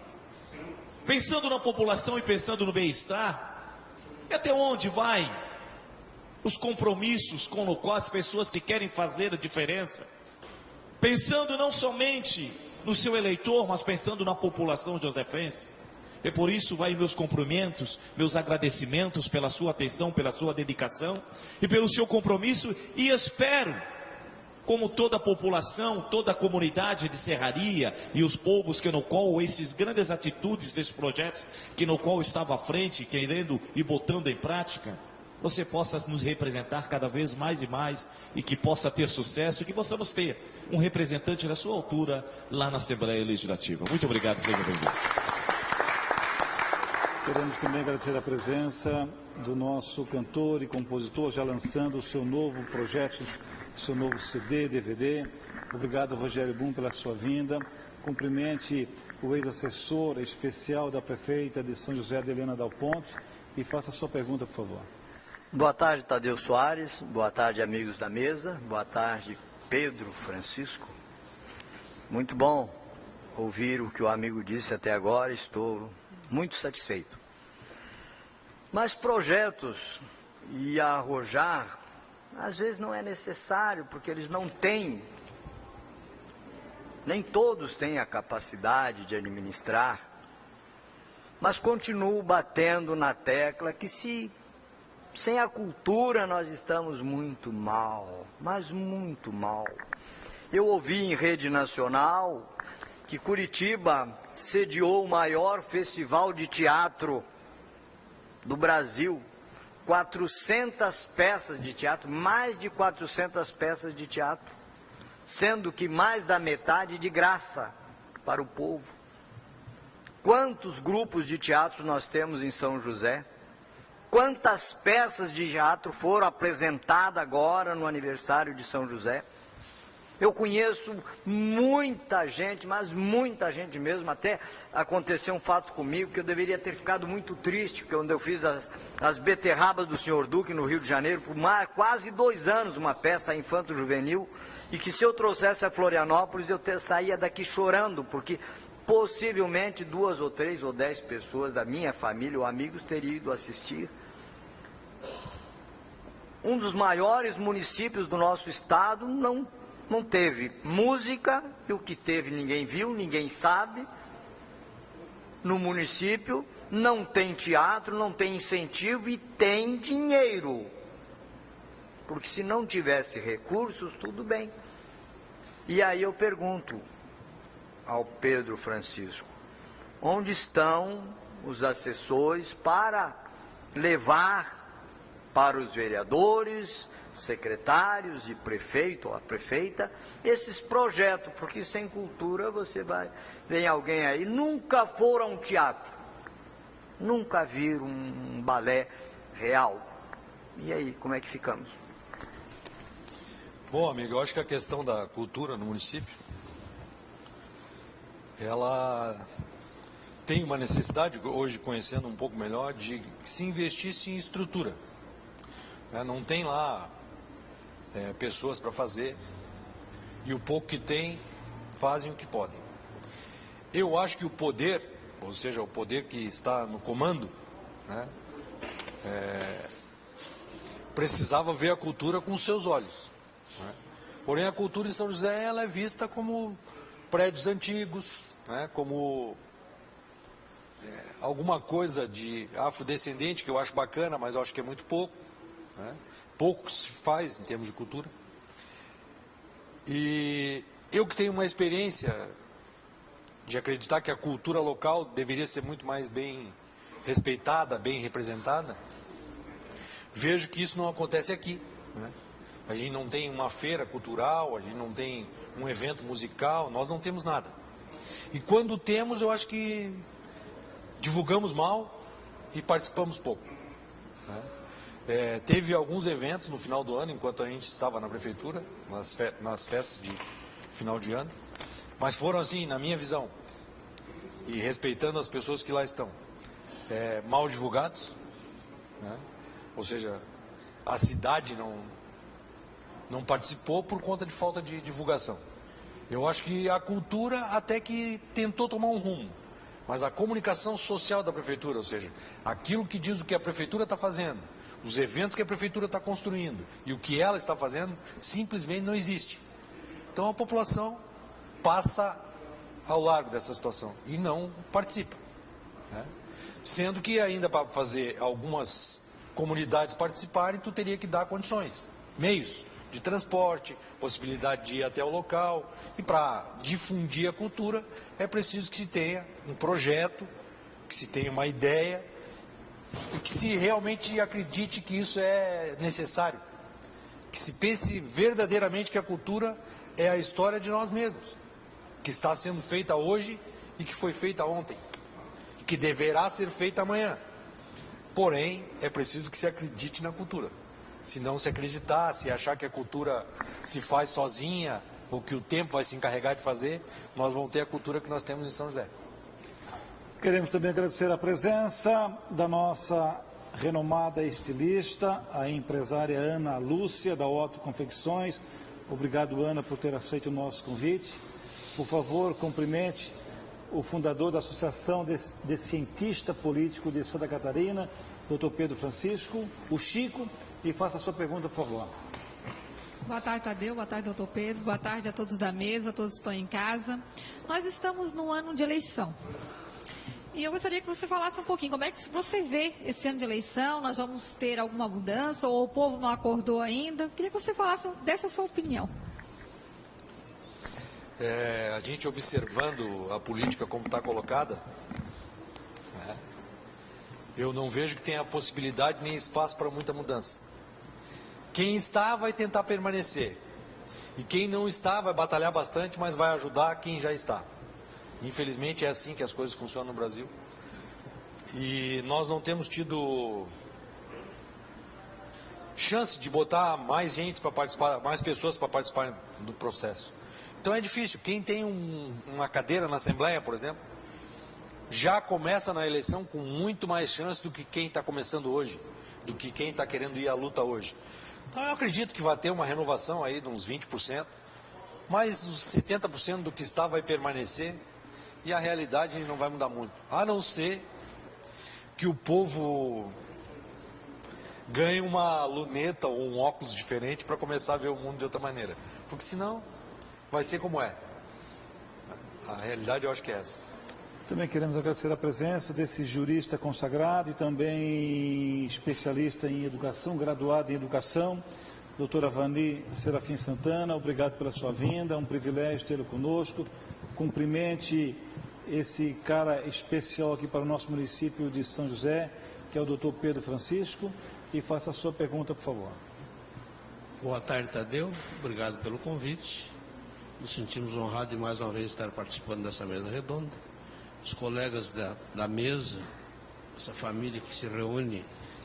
Pensando na população e pensando no bem-estar, e até onde vai os compromissos com as pessoas que querem fazer a diferença? Pensando não somente no seu eleitor, mas pensando na população josefense. E por isso vai meus cumprimentos, meus agradecimentos pela sua atenção, pela sua dedicação e pelo seu compromisso, e espero, como toda a população, toda a comunidade de Serraria e os povos no qual esses grandes atitudes desses projetos no qual estava à frente, querendo e botando em prática, você possa nos representar cada vez mais e mais, e que possa ter sucesso, e que possamos ter um representante da sua altura lá na Assembleia Legislativa. Muito obrigado, seja bem-vindo. Queremos também agradecer a presença do nosso cantor e compositor, já lançando o seu novo projeto, o seu novo CD, DVD. Obrigado, Rogério Bum, pela sua vinda. Cumprimente o ex-assessor especial da prefeita de São José, Adeliana Dal Ponte, e faça a sua pergunta, por favor. Boa tarde, Tadeu Soares. Boa tarde, amigos da mesa. Boa tarde, Pedro Francisco. Muito bom ouvir o que o amigo disse até agora, estou muito satisfeito. Mas projetos e arrojar, às vezes não é necessário, porque eles não têm, nem todos têm a capacidade de administrar, mas continuo batendo na tecla que sem a cultura nós estamos muito mal, mas muito mal. Eu ouvi em rede nacional que Curitiba sediou o maior festival de teatro do Brasil, 400 peças de teatro, mais de 400 peças de teatro, sendo que mais da metade de graça para o povo. Quantos grupos de teatro nós temos em São José? Quantas peças de teatro foram apresentadas agora no aniversário de São José? Eu conheço muita gente, mas muita gente mesmo. Até aconteceu um fato comigo que eu deveria ter ficado muito triste, porque quando eu fiz as Beterrabas do Sr. Duque no Rio de Janeiro, por quase 2 anos, uma peça infanto-juvenil, e que se eu trouxesse a Florianópolis, eu saía daqui chorando, porque possivelmente 2 ou 3 ou 10 pessoas da minha família ou amigos teriam ido assistir. Um dos maiores municípios do nosso estado não teve música, e o que teve ninguém viu, ninguém sabe. No município não tem teatro, não tem incentivo e tem dinheiro. Porque se não tivesse recursos, tudo bem. E aí eu pergunto ao Pedro Francisco, onde estão os assessores para levar para os vereadores, secretários e prefeito ou a prefeita esses projetos, porque sem cultura vem alguém aí, nunca foram a um teatro, nunca viram um balé real. E aí, como é que ficamos? Bom, amigo, eu acho que a questão da cultura no município, ela tem uma necessidade, hoje conhecendo um pouco melhor, de se investisse em estrutura. Não tem lá pessoas para fazer, e o pouco que tem, fazem o que podem. Eu acho que o poder, ou seja, o poder que está no comando, precisava ver a cultura com os seus olhos. Porém, a cultura em São José ela é vista como prédios antigos, como alguma coisa de afrodescendente, que eu acho bacana, mas eu acho que é muito pouco. Pouco se faz em termos de cultura. E eu que tenho uma experiência de acreditar que a cultura local deveria ser muito mais bem respeitada, bem representada, vejo que isso não acontece aqui. A gente não tem uma feira cultural, a gente não tem um evento musical, nós não temos nada. E quando temos, eu acho que divulgamos mal e participamos pouco. Teve alguns eventos no final do ano, enquanto a gente estava na prefeitura, nas festas de final de ano, mas foram assim, na minha visão, e respeitando as pessoas que lá estão, mal divulgados, ou seja, a cidade não participou por conta de falta de divulgação. Eu acho que a cultura até que tentou tomar um rumo, mas a comunicação social da prefeitura, ou seja, aquilo que diz o que a prefeitura está fazendo, os eventos que a prefeitura está construindo e o que ela está fazendo, simplesmente não existe. Então a população passa ao largo dessa situação e não participa. Sendo que ainda para fazer algumas comunidades participarem, tu teria que dar condições, meios de transporte, possibilidade de ir até o local. E para difundir a cultura é preciso que se tenha um projeto, que se tenha uma ideia e que se realmente acredite que isso é necessário, que se pense verdadeiramente que a cultura é a história de nós mesmos, que está sendo feita hoje e que foi feita ontem, e que deverá ser feita amanhã. Porém, é preciso que se acredite na cultura. Se não se acreditar, se achar que a cultura se faz sozinha, ou que o tempo vai se encarregar de fazer, nós vamos ter a cultura que nós temos em São José. Queremos também agradecer a presença da nossa renomada estilista, a empresária Ana Lúcia, da Otto Confecções. Obrigado, Ana, por ter aceito o nosso convite. Por favor, cumprimente o fundador da Associação de Cientista Político de Santa Catarina, doutor Pedro Francisco, o Chico, e faça a sua pergunta, por favor. Boa tarde, Tadeu. Boa tarde, doutor Pedro. Boa tarde a todos da mesa, a todos que estão em casa. Nós estamos no ano de eleição. E eu gostaria que você falasse um pouquinho, como é que você vê esse ano de eleição? Nós vamos ter alguma mudança ou o povo não acordou ainda? Eu queria que você falasse dessa sua opinião. A gente observando a política como está colocada, né, eu não vejo que tenha possibilidade nem espaço para muita mudança. Quem está vai tentar permanecer. E quem não está vai batalhar bastante, mas vai ajudar quem já está. Infelizmente é assim que as coisas funcionam no Brasil. E nós não temos tido chance de botar mais gente para participar, mais pessoas para participarem do processo. Então é difícil. Quem tem uma cadeira na Assembleia, por exemplo, já começa na eleição com muito mais chance do que quem está começando hoje, do que quem está querendo ir à luta hoje. Então eu acredito que vai ter uma renovação aí de uns 20%, mas os 70% do que está vai permanecer e a realidade não vai mudar muito. A não ser que o povo ganhe uma luneta ou um óculos diferente para começar a ver o mundo de outra maneira. Porque senão vai ser como é. A realidade eu acho que é essa. Também queremos agradecer a presença desse jurista consagrado e também especialista em educação, graduado em educação, doutora Vani Serafim Santana. Obrigado pela sua vinda, é um privilégio tê-lo conosco. Cumprimente esse cara especial aqui para o nosso município de São José, que é o doutor Pedro Francisco, e faça a sua pergunta, por favor. Boa tarde, Tadeu. Obrigado pelo convite. Nos sentimos honrados de mais uma vez estar participando dessa mesa redonda. Os colegas da mesa, essa família que se reúne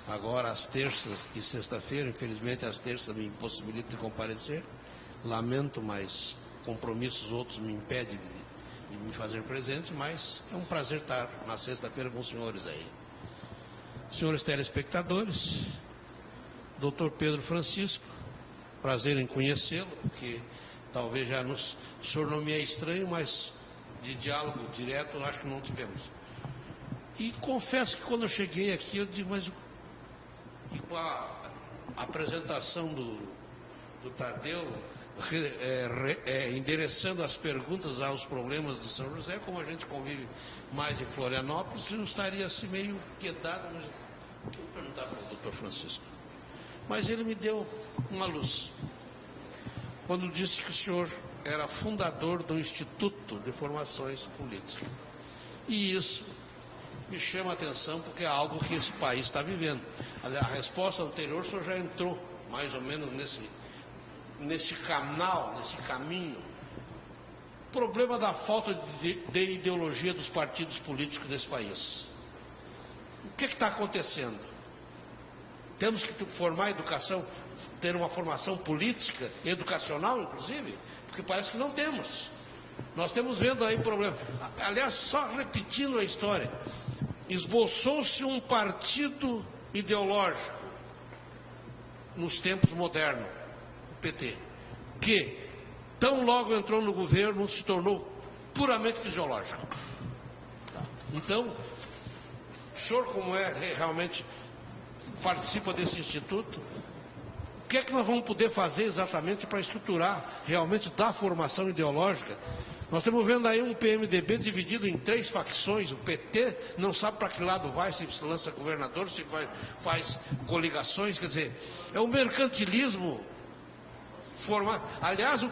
agora às terças e sexta-feira, infelizmente às terças me impossibilita de comparecer, lamento, mas compromissos outros me impedem de me fazer presente, mas é um prazer estar na sexta-feira com os senhores aí. Senhores telespectadores, doutor Pedro Francisco, prazer em conhecê-lo, porque talvez já o senhor não me é estranho, mas de diálogo direto, eu acho que não tivemos. E confesso que quando eu cheguei aqui, eu digo, mas e com a apresentação do Tadeu, endereçando as perguntas aos problemas de São José, como a gente convive mais em Florianópolis, eu estaria assim meio quedado, mas eu vou perguntar para o doutor Francisco. Mas ele me deu uma luz, quando disse que o senhor era fundador do Instituto de Formações Políticas. E isso me chama a atenção porque é algo que esse país está vivendo. A resposta anterior, o senhor já entrou mais ou menos nesse canal, nesse caminho. O problema da falta de ideologia dos partidos políticos desse país. O que está acontecendo? Temos que formar educação, ter uma formação política, educacional, inclusive, porque parece que não temos. Nós estamos vendo aí problema. Aliás, só repetindo a história, esboçou-se um partido ideológico nos tempos modernos, o PT, que tão logo entrou no governo se tornou puramente fisiológico. Então, o senhor, como realmente participa desse instituto, o que é que nós vamos poder fazer exatamente para estruturar realmente da formação ideológica? Nós estamos vendo aí um PMDB dividido em 3 facções. O PT não sabe para que lado vai, se lança governador, se faz coligações. Quer dizer, é o mercantilismo formado. Aliás,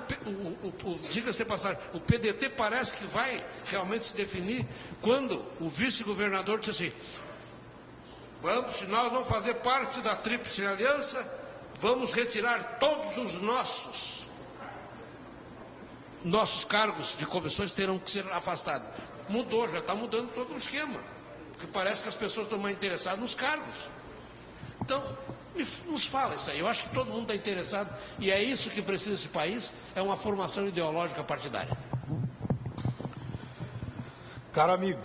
diga-se de passagem, o PDT parece que vai realmente se definir quando o vice-governador disse assim: vamos, se nós não fazer parte da Tríplice Aliança, vamos retirar todos os nossos cargos de comissões, terão que ser afastados. Mudou, já está mudando todo o esquema, porque parece que as pessoas estão mais interessadas nos cargos. Então, nos fala isso aí. Eu acho que todo mundo está interessado, e é isso que precisa esse país, é uma formação ideológica partidária. Caro amigo,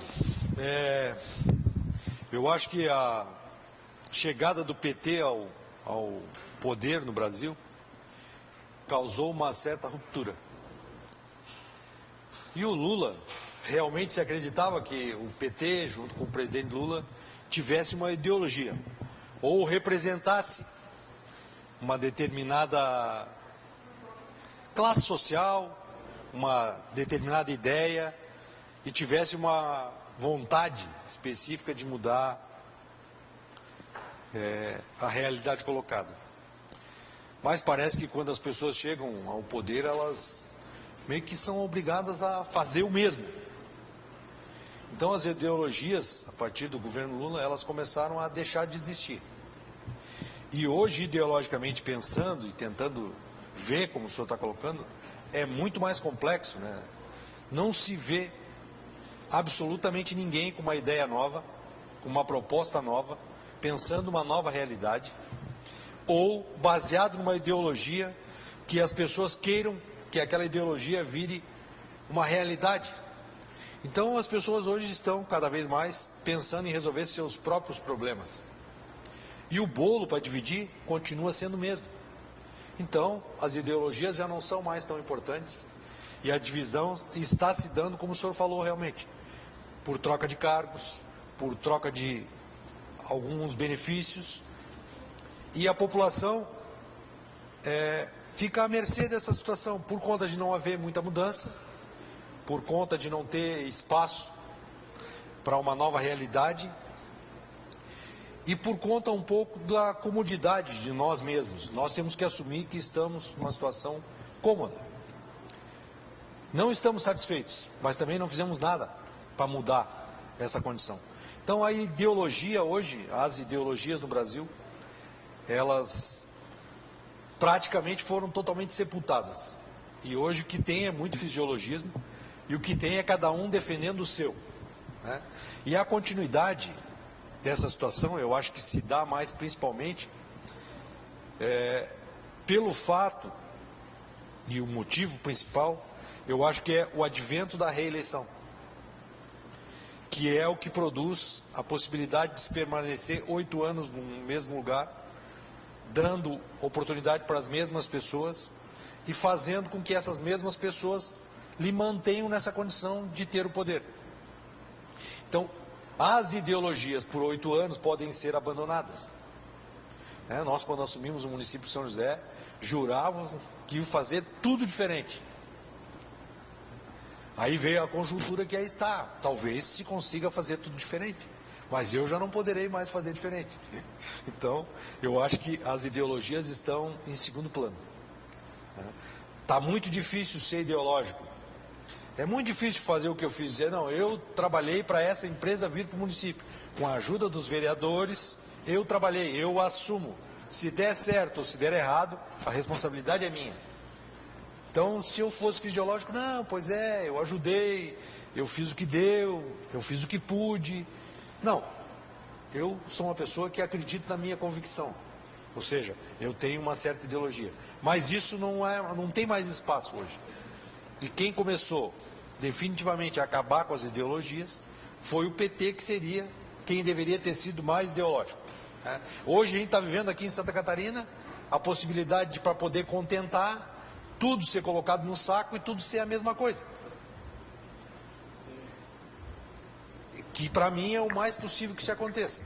eu acho que a chegada do PT ao poder no Brasil causou uma certa ruptura. E o Lula realmente se acreditava que o PT, junto com o presidente Lula, tivesse uma ideologia, ou representasse uma determinada classe social, uma determinada ideia, e tivesse uma vontade específica de mudar a realidade colocada. Mas parece que quando as pessoas chegam ao poder, elas meio que são obrigadas a fazer o mesmo. Então as ideologias, a partir do governo Lula, elas começaram a deixar de existir. E hoje, ideologicamente pensando e tentando ver, como o senhor está colocando, é muito mais complexo, né? Não se vê absolutamente ninguém com uma ideia nova, com uma proposta nova, pensando uma nova realidade, ou baseado numa ideologia que as pessoas queiram que aquela ideologia vire uma realidade. Então as pessoas hoje estão cada vez mais pensando em resolver seus próprios problemas. E o bolo para dividir continua sendo o mesmo. Então as ideologias já não são mais tão importantes e a divisão está se dando, como o senhor falou realmente, por troca de cargos, por troca de alguns benefícios, e a população fica à mercê dessa situação, por conta de não haver muita mudança, por conta de não ter espaço para uma nova realidade, e por conta um pouco da comodidade de nós mesmos. Nós temos que assumir que estamos numa situação cômoda. Não estamos satisfeitos, mas também não fizemos nada para mudar essa condição. Então a ideologia hoje, as ideologias no Brasil, elas praticamente foram totalmente sepultadas. E hoje o que tem é muito fisiologismo, e o que tem é cada um defendendo o seu, né? E a continuidade dessa situação, eu acho que se dá mais principalmente pelo fato, e o motivo principal, eu acho que é o advento da reeleição, que é o que produz a possibilidade de se permanecer 8 anos no mesmo lugar, dando oportunidade para as mesmas pessoas e fazendo com que essas mesmas pessoas lhe mantenham nessa condição de ter o poder. Então, as ideologias por 8 anos podem ser abandonadas. Nós, quando assumimos o município de São José, jurávamos que ia fazer tudo diferente. Aí veio a conjuntura que aí está. Talvez se consiga fazer tudo diferente, mas eu já não poderei mais fazer diferente. Então, eu acho que as ideologias estão em segundo plano. Está muito difícil ser ideológico. É muito difícil fazer o que eu fiz, dizer, não, eu trabalhei para essa empresa vir para o município. Com a ajuda dos vereadores, eu trabalhei, eu assumo. Se der certo ou se der errado, a responsabilidade é minha. Então, se eu fosse ideológico, não, pois é, eu ajudei, eu fiz o que deu, eu fiz o que pude. Não, eu sou uma pessoa que acredita na minha convicção. Ou seja, eu tenho uma certa ideologia. Mas isso não tem mais espaço hoje. E quem começou definitivamente a acabar com as ideologias foi o PT, que seria quem deveria ter sido mais ideológico. Hoje a gente está vivendo aqui em Santa Catarina a possibilidade de, para poder contentar, tudo ser colocado no saco e tudo ser a mesma coisa. Que para mim é o mais possível que isso aconteça.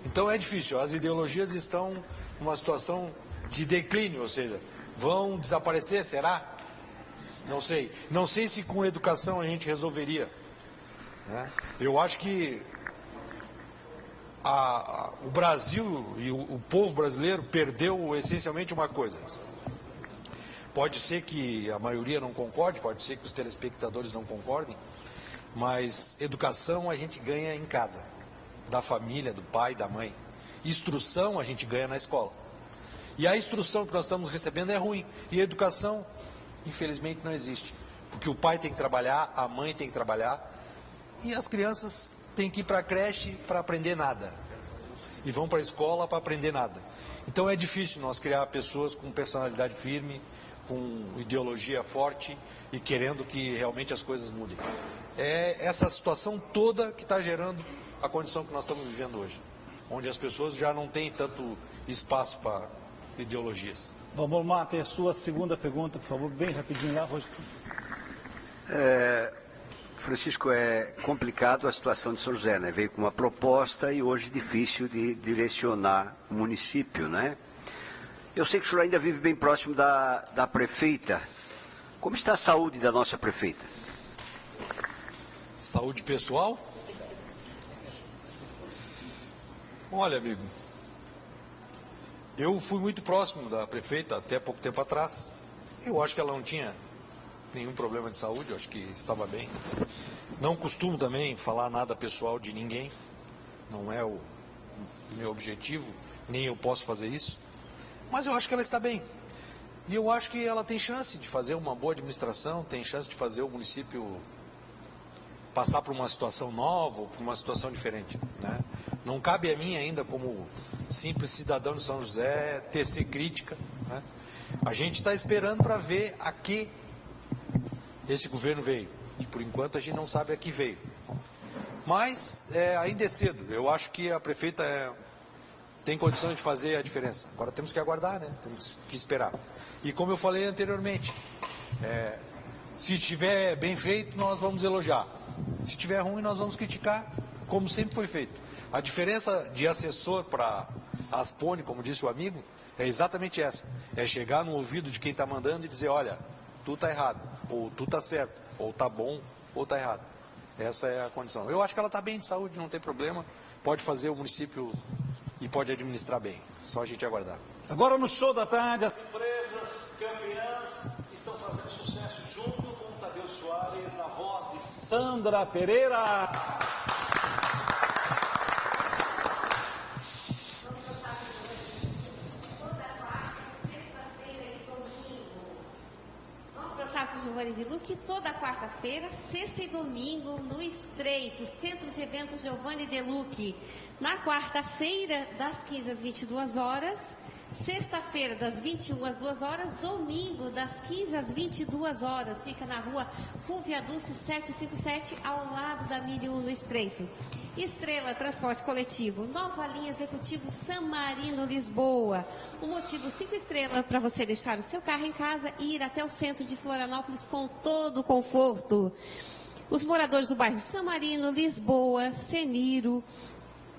Então é difícil, as ideologias estão numa situação de declínio, ou seja, vão desaparecer, será? Não sei. Não sei se com educação a gente resolveria. Eu acho que o Brasil e o povo brasileiro perdeu essencialmente uma coisa. Pode ser que a maioria não concorde, pode ser que os telespectadores não concordem, mas educação a gente ganha em casa, da família, do pai, da mãe. Instrução a gente ganha na escola. E a instrução que nós estamos recebendo é ruim. E a educação, infelizmente, não existe. Porque o pai tem que trabalhar, a mãe tem que trabalhar, e as crianças têm que ir para a creche para aprender nada. E vão para a escola para aprender nada. Então é difícil nós criar pessoas com personalidade firme, com ideologia forte e querendo que realmente as coisas mudem. É essa situação toda que está gerando a condição que nós estamos vivendo hoje, onde as pessoas já não têm tanto espaço para ideologias. Vamos lá, tem a sua segunda pergunta, por favor, bem rapidinho lá, Rogério. Francisco, é complicado a situação de São José, né? Veio com uma proposta e hoje difícil de direcionar o município, né? Eu sei que o senhor ainda vive bem próximo da prefeita. Como está a saúde da nossa prefeita? Saúde pessoal? Olha, amigo, eu fui muito próximo da prefeita até pouco tempo atrás. Eu acho que ela não tinha nenhum problema de saúde, eu acho que estava bem. Não costumo também falar nada pessoal de ninguém, não é o meu objetivo, nem eu posso fazer isso. Mas eu acho que ela está bem. E eu acho que ela tem chance de fazer uma boa administração, tem chance de fazer o município passar por uma situação nova, por uma situação diferente, né? Não cabe a mim ainda, como simples cidadão de São José, tecer crítica, né? A gente está esperando para ver a que esse governo veio. E por enquanto a gente não sabe a que veio. Mas ainda é cedo. Eu acho que a prefeita tem condições de fazer a diferença. Agora temos que aguardar, né? Temos que esperar. E como eu falei anteriormente, se estiver bem feito, nós vamos elogiar. Se estiver ruim, nós vamos criticar, como sempre foi feito. A diferença de assessor para Aspone, como disse o amigo, é exatamente essa. É chegar no ouvido de quem está mandando e dizer, olha, tu está errado, ou tu está certo, ou está bom, ou está errado. Essa é a condição. Eu acho que ela está bem de saúde, não tem problema, pode fazer o município e pode administrar bem. Só a gente aguardar. Agora no Show da Tarde, as empresas campeãs estão fazendo sucesso junto com o Tadeu Soares, na voz de Sandra Pereira. Giovanni de Luque, toda quarta-feira, sexta e domingo, no Estreito, Centro de Eventos Giovanni de Luque. Na quarta-feira, das 15 às 22 horas, sexta-feira, das 21 às 2 horas, domingo, das 15 às 22 horas. Fica na rua Fulvia Dulce 757, ao lado da 1001 no Estreito. Estrela Transporte Coletivo, nova linha executivo San Marino, Lisboa. O motivo 5 estrelas para você deixar o seu carro em casa e ir até o centro de Florianópolis com todo o conforto. Os moradores do bairro San Marino, Lisboa, Seniro,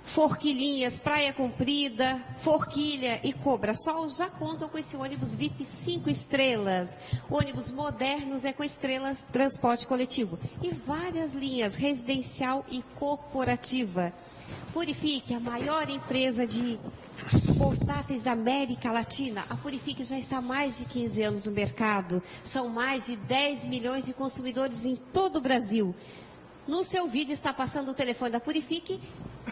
Forquilinhas, Praia Comprida, Forquilha e Cobra Sol já contam com esse ônibus VIP 5 estrelas. Ônibus modernos com estrelas transporte coletivo. E várias linhas residencial e corporativa. Purifique, a maior empresa de portáteis da América Latina. A Purifique já está há mais de 15 anos no mercado. São mais de 10 milhões de consumidores em todo o Brasil. No seu vídeo está passando o telefone da Purifique.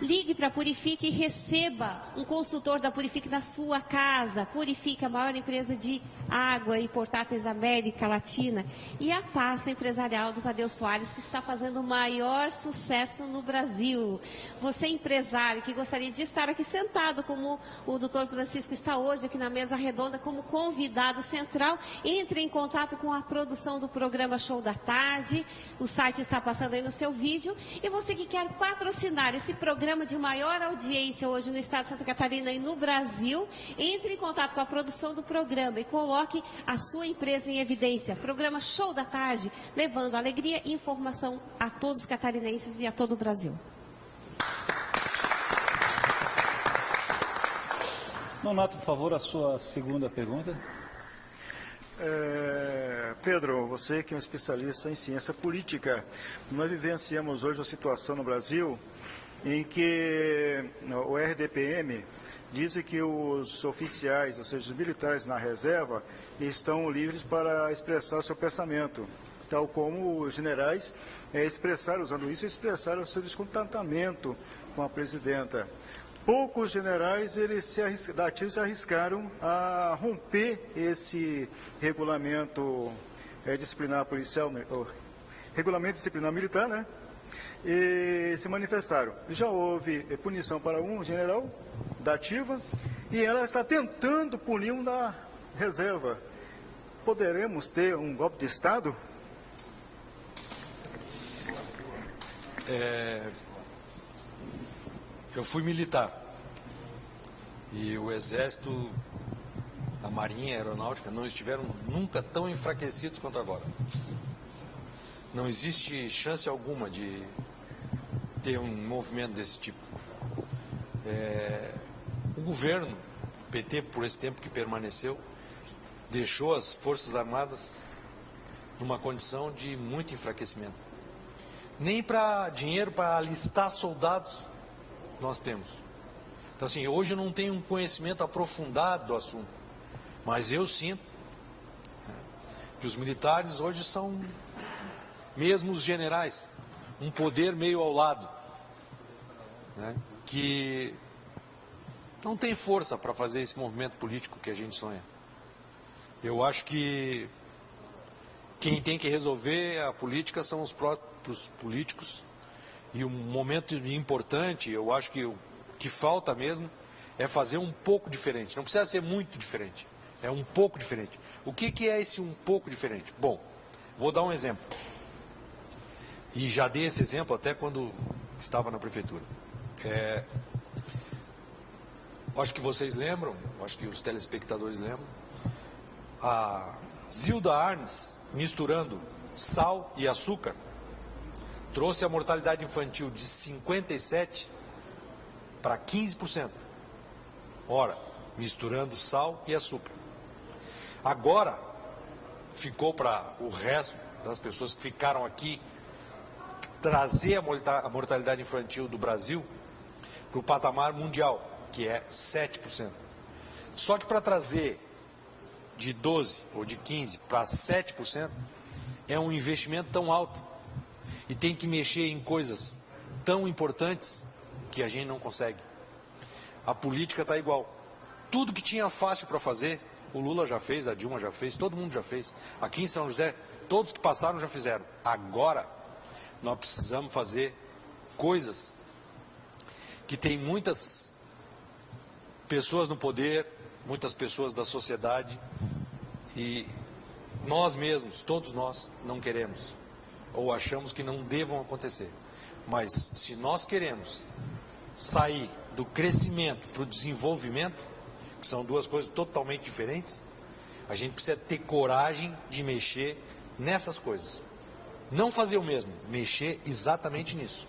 Ligue para a Purifique e receba um consultor da Purifique na sua casa. Purifique, a maior empresa de água e portáteis da América Latina. E a pasta empresarial do Tadeu Soares, que está fazendo o maior sucesso no Brasil. Você, empresário, que gostaria de estar aqui sentado, como o doutor Francisco está hoje aqui na mesa redonda, como convidado central, entre em contato com a produção do programa Show da Tarde. O site está passando aí no seu vídeo. E você que quer patrocinar esse programa de maior audiência hoje no estado de Santa Catarina e no Brasil, entre em contato com a produção do programa e coloque a sua empresa em evidência. Programa Show da Tarde, levando alegria e informação a todos os catarinenses e a todo o Brasil. Nonato, por favor, a sua segunda pergunta. Pedro, você que é um especialista em ciência política, nós vivenciamos hoje uma situação no Brasil em que o RDPM diz que os oficiais, ou seja, os militares na reserva, estão livres para expressar o seu pensamento, tal como os generais expressaram, usando isso, expressaram o seu descontentamento com a presidenta. Poucos generais da ativa se arriscaram a romper esse regulamento disciplinar policial, regulamento disciplinar militar, né? E se manifestaram. Já houve punição para um general da ativa e ela está tentando punir um da reserva. Poderemos ter um golpe de Estado? Eu fui militar e o Exército, a Marinha e a Aeronáutica não estiveram nunca tão enfraquecidos quanto agora. Não existe chance alguma de ter um movimento desse tipo. O governo, o PT, por esse tempo que permaneceu, deixou as Forças Armadas numa condição de muito enfraquecimento. Nem para dinheiro para alistar soldados nós temos. Então, assim, hoje eu não tenho um conhecimento aprofundado do assunto, mas eu sinto que os militares hoje são mesmo os generais, um poder meio ao lado, né, que não tem força para fazer esse movimento político que a gente sonha. Eu acho que quem tem que resolver a política são os próprios políticos, e um momento importante, eu acho que o que falta mesmo é fazer um pouco diferente. Não precisa ser muito diferente, é um pouco diferente. O que é esse um pouco diferente? Bom, vou dar um exemplo. E já dei esse exemplo até quando estava na prefeitura. Acho que vocês lembram, acho que os telespectadores lembram, a Zilda Arnes, misturando sal e açúcar, trouxe a mortalidade infantil de 57% para 15%. Ora, misturando sal e açúcar. Agora, ficou para o resto das pessoas que ficaram aqui trazer a mortalidade infantil do Brasil para o patamar mundial, que é 7%. Só que para trazer de 12% ou de 15% para 7% é um investimento tão alto e tem que mexer em coisas tão importantes que a gente não consegue. A política está igual. Tudo que tinha fácil para fazer, o Lula já fez, a Dilma já fez, todo mundo já fez. Aqui em São José, todos que passaram já fizeram. Agora, nós precisamos fazer coisas que tem muitas pessoas no poder, muitas pessoas da sociedade, e nós mesmos, todos nós, não queremos, ou achamos que não devam acontecer. Mas se nós queremos sair do crescimento para o desenvolvimento, que são duas coisas totalmente diferentes, a gente precisa ter coragem de mexer nessas coisas. Não fazer o mesmo, mexer exatamente nisso,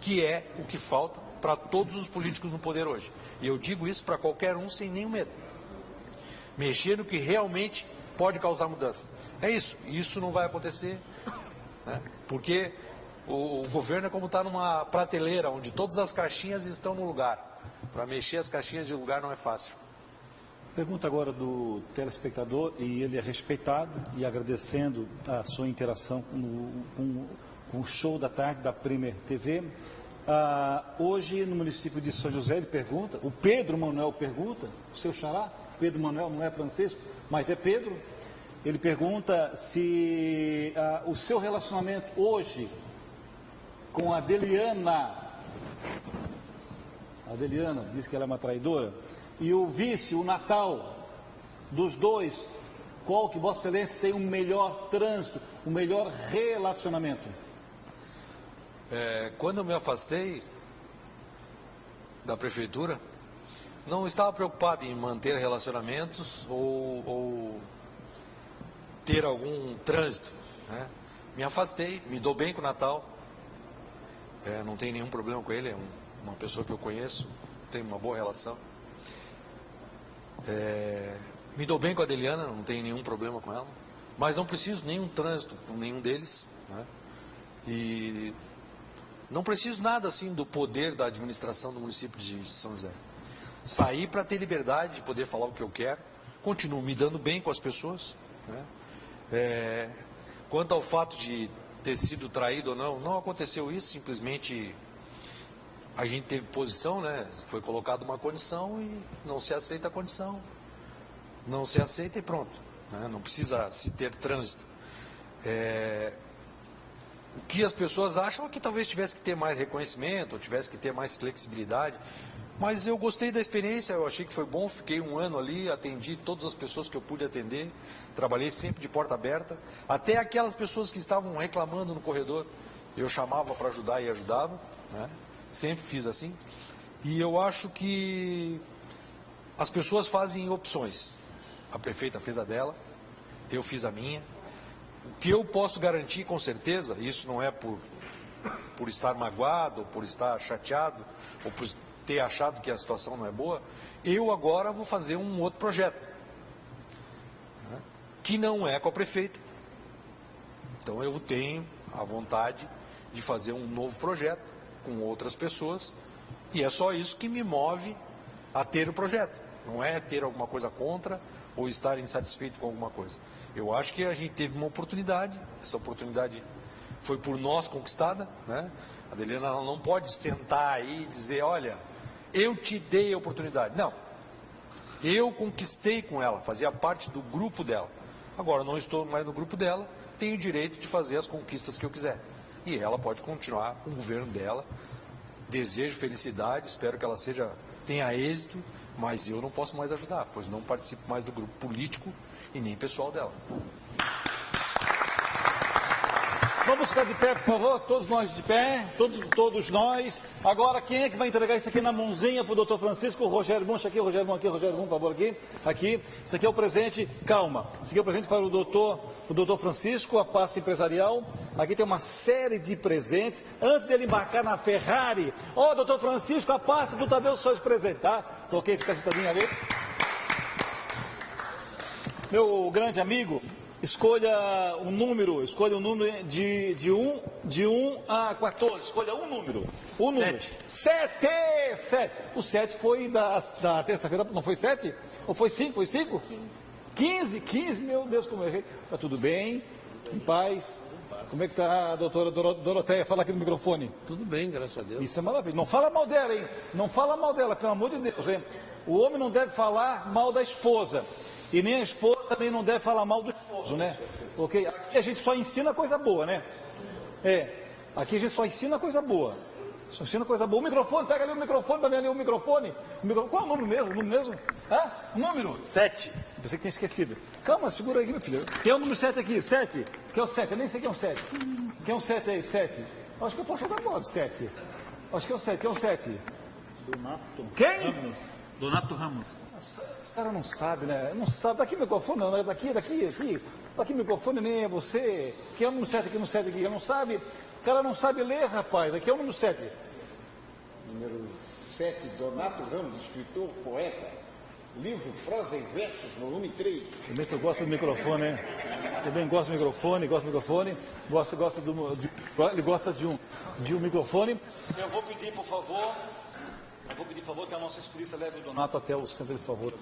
que é o que falta para todos os políticos no poder hoje. E eu digo isso para qualquer um sem nenhum medo. Mexer no que realmente pode causar mudança. É isso. Isso não vai acontecer, né? Porque o governo é como estar numa prateleira onde todas as caixinhas estão no lugar. Para mexer as caixinhas de lugar não é fácil. Pergunta agora do telespectador, e ele é respeitado, e agradecendo a sua interação com o show da tarde da Premier TV. Hoje, no município de São José, ele pergunta, o Pedro Manuel pergunta, o seu xará, Pedro Manuel, não é Francisco, mas é Pedro, ele pergunta se o seu relacionamento hoje com a Adeliana diz que ela é uma traidora, e o vice, o Natal, dos dois, qual que Vossa Excelência tem um melhor trânsito, um melhor relacionamento? Quando eu me afastei da prefeitura, não estava preocupado em manter relacionamentos ou ter algum trânsito, né? Me afastei, me dou bem com o Natal, não tenho nenhum problema com ele, é uma pessoa que eu conheço, tenho uma boa relação. Me dou bem com a Adeliana, não tenho nenhum problema com ela, mas não preciso nenhum trânsito com nenhum deles, né? E não preciso nada assim do poder da administração do município de São José. Saí para ter liberdade de poder falar o que eu quero, continuo me dando bem com as pessoas, né? Quanto ao fato de ter sido traído ou não, não aconteceu isso, simplesmente a gente teve posição, né? Foi colocada uma condição e não se aceita a condição, não se aceita e pronto, né? Não precisa se ter trânsito. O que as pessoas acham é que talvez tivesse que ter mais reconhecimento, ou tivesse que ter mais flexibilidade, mas eu gostei da experiência, eu achei que foi bom, fiquei um ano ali, atendi todas as pessoas que eu pude atender, trabalhei sempre de porta aberta, até aquelas pessoas que estavam reclamando no corredor, eu chamava para ajudar e ajudava, né? Sempre fiz assim, e eu acho que as pessoas fazem opções. A prefeita fez a dela, eu fiz a minha, O que eu posso garantir com certeza, isso não é por estar magoado, ou por estar chateado, ou por ter achado que a situação não é boa, eu agora vou fazer um outro projeto, né, que não é com a prefeita. Então eu tenho a vontade de fazer um novo projeto com outras pessoas, e é só isso que me move a ter o projeto. Não é ter alguma coisa contra ou estar insatisfeito com alguma coisa. Eu acho que a gente teve uma oportunidade, essa oportunidade foi por nós conquistada, né? A Adeliana ela não pode sentar aí e dizer, olha, eu te dei a oportunidade. Não. Eu conquistei com ela, fazia parte do grupo dela. Agora, não estou mais no grupo dela, tenho o direito de fazer as conquistas que eu quiser. E ela pode continuar com o governo dela. Desejo felicidade, espero que ela tenha êxito, mas eu não posso mais ajudar, pois não participo mais do grupo político e nem pessoal dela. Vamos ficar de pé, por favor, todos nós de pé, todos nós. Agora, quem é que vai entregar isso aqui na mãozinha para o doutor Francisco? O Rogério Bunch aqui, Rogério Bunch, por favor, aqui. Isso aqui é o presente, calma. Isso aqui é o presente para o doutor Francisco, a pasta empresarial. Aqui tem uma série de presentes. Antes dele embarcar na Ferrari, doutor Francisco, a pasta do Tadeu Soares presentes, tá? Toquei, fica sentadinho ali. Meu grande amigo, escolha um número de 1 a 14. Escolha um número. 7. O 7 foi da terça-feira, não foi 7? Ou foi 5? Foi 5? 15, meu Deus, como eu errei. Está tudo bem? Em paz? Como é que está a doutora Doroteia? Fala aqui no microfone. Tudo bem, graças a Deus. Isso é maravilha. Não fala mal dela, hein? Não fala mal dela, pelo amor de Deus, hein? O homem não deve falar mal da esposa. E nem a esposa também não deve falar mal do esposo, né? Porque aqui a gente só ensina coisa boa, né? Aqui a gente só ensina coisa boa. Só ensina coisa boa. O microfone, pega ali o microfone, para mim ali o microfone. Qual é o número mesmo? O número mesmo? O número? 7. Você que tem esquecido. Calma, segura aí, meu filho. Quem é o número 7 aqui? 7? Quem é o 7? Eu nem sei quem é o 7. Quem é o 7 aí? 7. Acho que eu posso jogar bola, 7. Acho que é o 7. Quem é o 7? Donato. Quem? Donato Ramos. Esse cara não sabe, né? Não sabe. Daqui o microfone, não, né? Daqui o microfone nem é você. Quem é o número 7 aqui, no 7 aqui? Ele não sabe. O cara não sabe ler, rapaz. Aqui é o número 7. Número 7, Donato Ramos, escritor, poeta. Livro Prosa e Versos, volume 3. Também tu gosta do microfone, né? Também gosta do microfone, ele gosta de um microfone. Eu vou pedir, por favor, que a nossa estilista leve o Donato até o centro, por favor.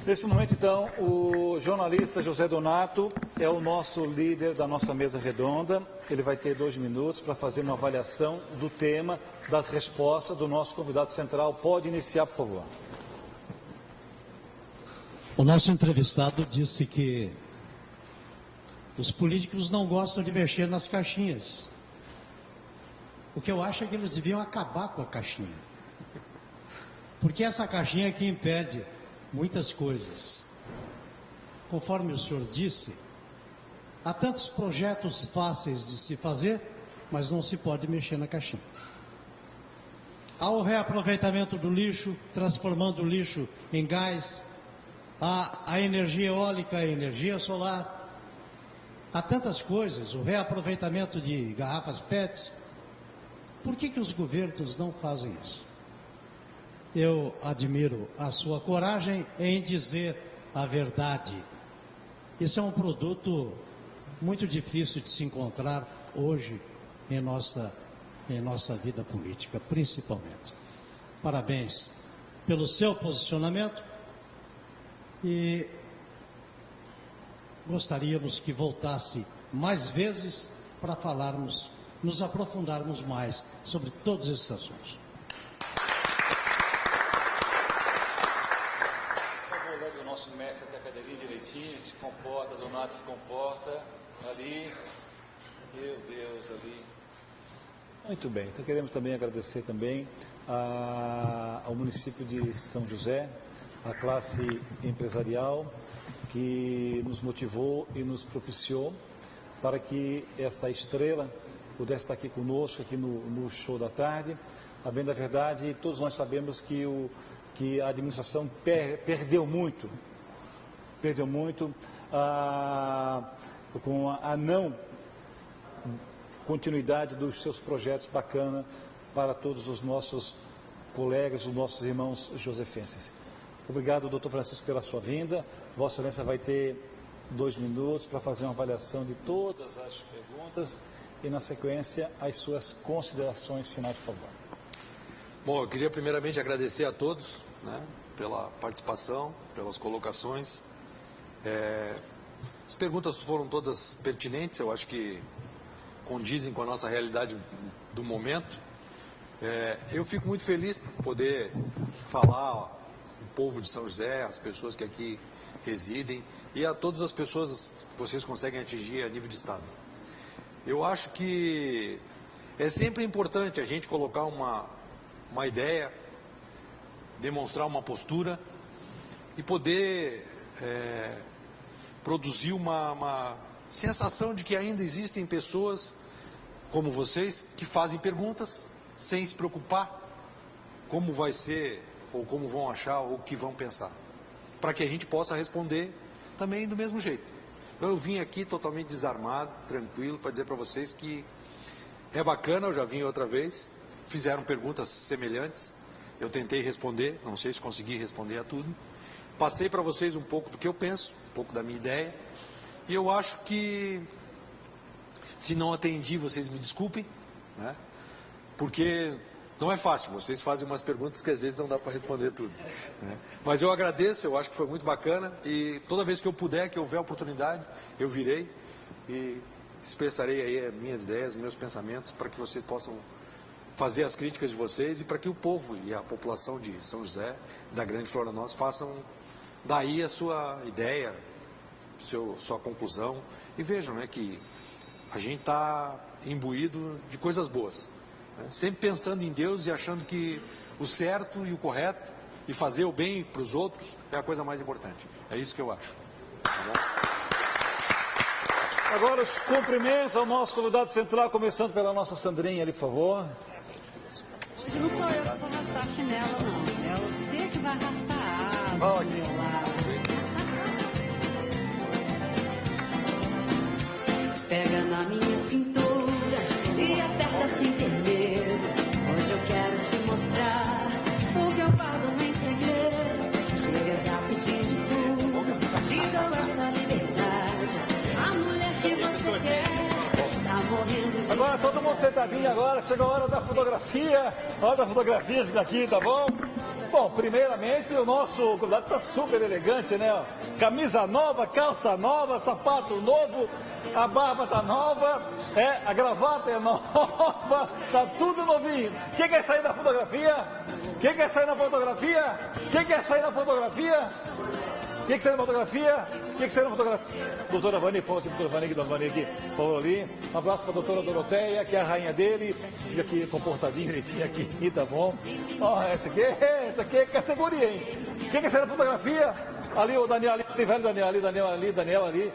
Nesse momento, então, o jornalista José Donato é o nosso líder da nossa mesa redonda. Ele vai ter 2 minutos para fazer uma avaliação do tema, das respostas do nosso convidado central. Pode iniciar, por favor. O nosso entrevistado disse que os políticos não gostam de mexer nas caixinhas. O que eu acho é que eles deviam acabar com a caixinha. Porque essa caixinha é que impede muitas coisas. Conforme o senhor disse, há tantos projetos fáceis de se fazer, mas não se pode mexer na caixinha. Há o reaproveitamento do lixo, transformando o lixo em gás, há a energia eólica e energia solar, há tantas coisas, o reaproveitamento de garrafas PETs. Por que os governos não fazem isso? Eu admiro a sua coragem em dizer a verdade. Isso é um produto muito difícil de se encontrar hoje em nossa vida política, principalmente. Parabéns pelo seu posicionamento e gostaríamos que voltasse mais vezes para falarmos, nos aprofundarmos mais sobre todos esses assuntos. O nosso mestre até a cadeirinha direitinho, se comporta, Donato se comporta, ali, meu Deus, ali. Muito bem, então queremos também agradecer também ao município de São José, a classe empresarial que nos motivou e nos propiciou para que essa estrela pudesse estar aqui conosco, aqui no show da tarde. A bem da verdade, todos nós sabemos que a administração perdeu muito perdeu muito com a não continuidade dos seus projetos bacana para todos os nossos colegas, os nossos irmãos josefenses. Obrigado, doutor Francisco, pela sua vinda. Vossa Excelência vai ter 2 minutos para fazer uma avaliação de todas as perguntas e, na sequência, as suas considerações finais, por favor. Bom, eu queria primeiramente agradecer a todos, né, pela participação, pelas colocações. As perguntas foram todas pertinentes, eu acho que condizem com a nossa realidade do momento. Eu fico muito feliz por poder falar o povo de São José, as pessoas que aqui residem e a todas as pessoas que vocês conseguem atingir a nível de Estado. Eu acho que é sempre importante a gente colocar uma ideia, demonstrar uma postura e poder produzir uma sensação de que ainda existem pessoas como vocês que fazem perguntas sem se preocupar como vai ser ou como vão achar ou o que vão pensar, para que a gente possa responder também do mesmo jeito. Então eu vim aqui totalmente desarmado, tranquilo, para dizer para vocês que é bacana, eu já vim outra vez, fizeram perguntas semelhantes, eu tentei responder, não sei se consegui responder a tudo, passei para vocês um pouco do que eu penso, um pouco da minha ideia, e eu acho que, se não atendi, vocês me desculpem, né? Porque não é fácil, vocês fazem umas perguntas que às vezes não dá para responder tudo, né? Mas eu agradeço, eu acho que foi muito bacana, e toda vez que eu puder, que houver oportunidade, eu virei e expressarei aí as minhas ideias, meus pensamentos, para que vocês possam fazer as críticas de vocês e para que o povo e a população de São José, da Grande Florianópolis, façam daí a sua ideia, sua conclusão, e vejam, né, que a gente está imbuído de coisas boas, né? Sempre pensando em Deus e achando que o certo e o correto e fazer o bem para os outros é a coisa mais importante. É isso que eu acho. Tá bom? Agora os cumprimentos ao nosso convidado central, começando pela nossa Sandrinha ali, por favor. Hoje não sou eu que vou arrastar a chinela, não. É você que vai arrastar a asa do meu lado. Pega na minha cintura e aperta sem ter medo. Hoje eu quero te mostrar o que eu guardo em segredo. Chega já pedindo tudo, te dou essa liberdade. A mulher que você quer tá morrendo de Agora todo mundo sentadinho agora, chega a hora da fotografia. A hora da fotografia fica aqui, tá bom? Bom, primeiramente o nosso convidado está super elegante, né? Ó, camisa nova, calça nova, sapato novo, a barba tá nova, a gravata é nova, tá tudo novinho. Quem quer sair da fotografia? Quem quer sair na fotografia? Quem quer sair na fotografia? Quem quer sair na fotografia? Quem quer sair na fotografia? Doutora Vani, por favor, doutora Vani aqui, por favor, ali. Um abraço para a doutora Doroteia, que é a rainha dele. Fica aqui comportadinho, direitinho aqui, tá bom? Ó, essa aqui é categoria, hein? Quem quer sair na fotografia? Ali o Daniel, ali, velho Daniel ali.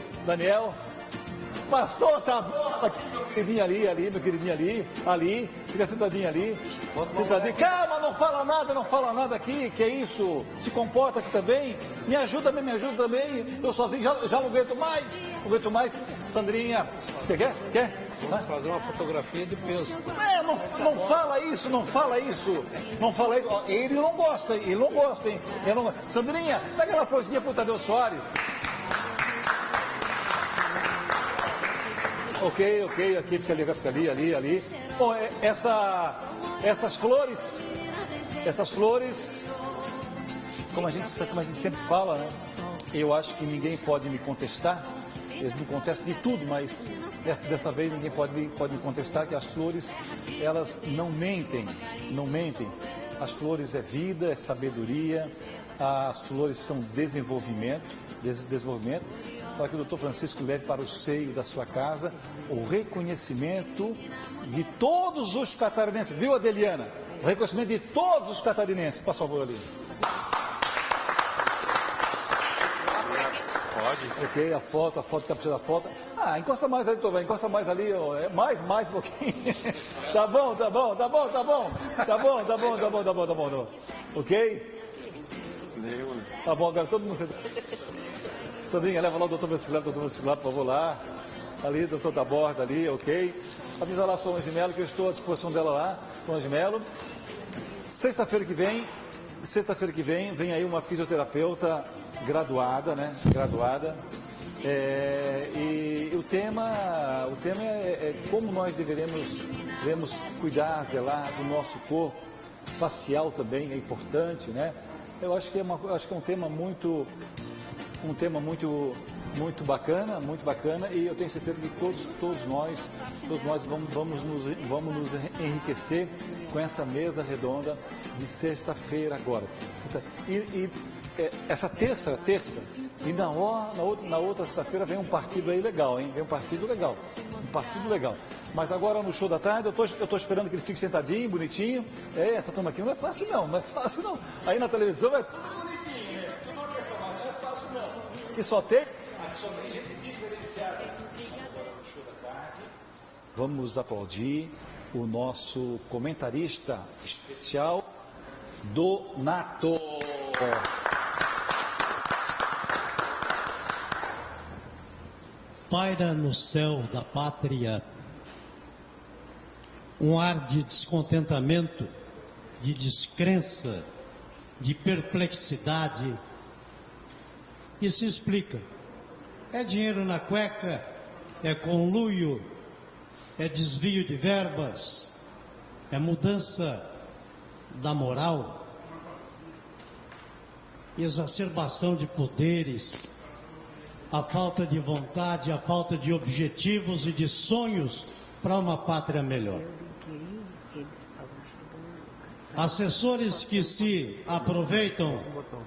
Pastor, tá bom, aqui, meu queridinho meu queridinho ali, fica sentadinho ali, sentadinho, calma, não fala nada aqui, que é isso, se comporta aqui também, me ajuda também, eu sozinho já não aguento mais, Sandrinha, quer? Vamos fazer uma fotografia de peso. Não fala isso, ele não gosta, hein, Sandrinha, dá aquela florzinha pro Tadeu Soares. Ok, aqui fica ali. Bom, essas flores, como a gente sempre fala, né? Eu acho que ninguém pode me contestar, eles me contestam de tudo, mas dessa vez ninguém pode me contestar que as flores, elas não mentem. As flores é vida, é sabedoria, as flores são desenvolvimento, para que o doutor Francisco leve para o seio da sua casa o reconhecimento de todos os catarinenses. Viu, Adeliana? O reconhecimento de todos os catarinenses. Por favor, ali. Pode. Ok, a foto, captura da foto. Encosta mais ali, Tovan, encosta mais ali, ó. Mais um pouquinho. Tá bom. Ok? Tá bom, agora todo mundo senta. Sandrinha, leva lá o doutor Vacilato, por favor, lá. Ali, doutor da Borda ali, ok. Avisa lá a Solange Melo, que eu estou à disposição dela lá, Solange Melo. Sexta-feira que vem, vem aí uma fisioterapeuta graduada, né? Graduada. E o tema é como nós devemos cuidar, zelar do nosso corpo. Facial também é importante, né? Eu acho que é um tema muito bacana, e eu tenho certeza que todos nós vamos nos enriquecer com essa mesa redonda de sexta-feira agora. Essa terça, e na outra sexta-feira vem um partido aí legal, hein? Vem um partido legal. Mas agora no show da tarde, eu tô esperando que ele fique sentadinho, bonitinho. Essa turma aqui não é fácil não. Aí na televisão é tudo bonitinho, né? Não é fácil não. E só tem gente diferenciada. Agora no show da tarde, vamos aplaudir o nosso comentarista especial, Donato. Paira no céu da pátria um ar de descontentamento, de descrença, de perplexidade. E se explica. É dinheiro na cueca, é conluio, é desvio de verbas, é mudança da moral, exacerbação de poderes, a falta de vontade, a falta de objetivos e de sonhos para uma pátria melhor. Assessores que se aproveitam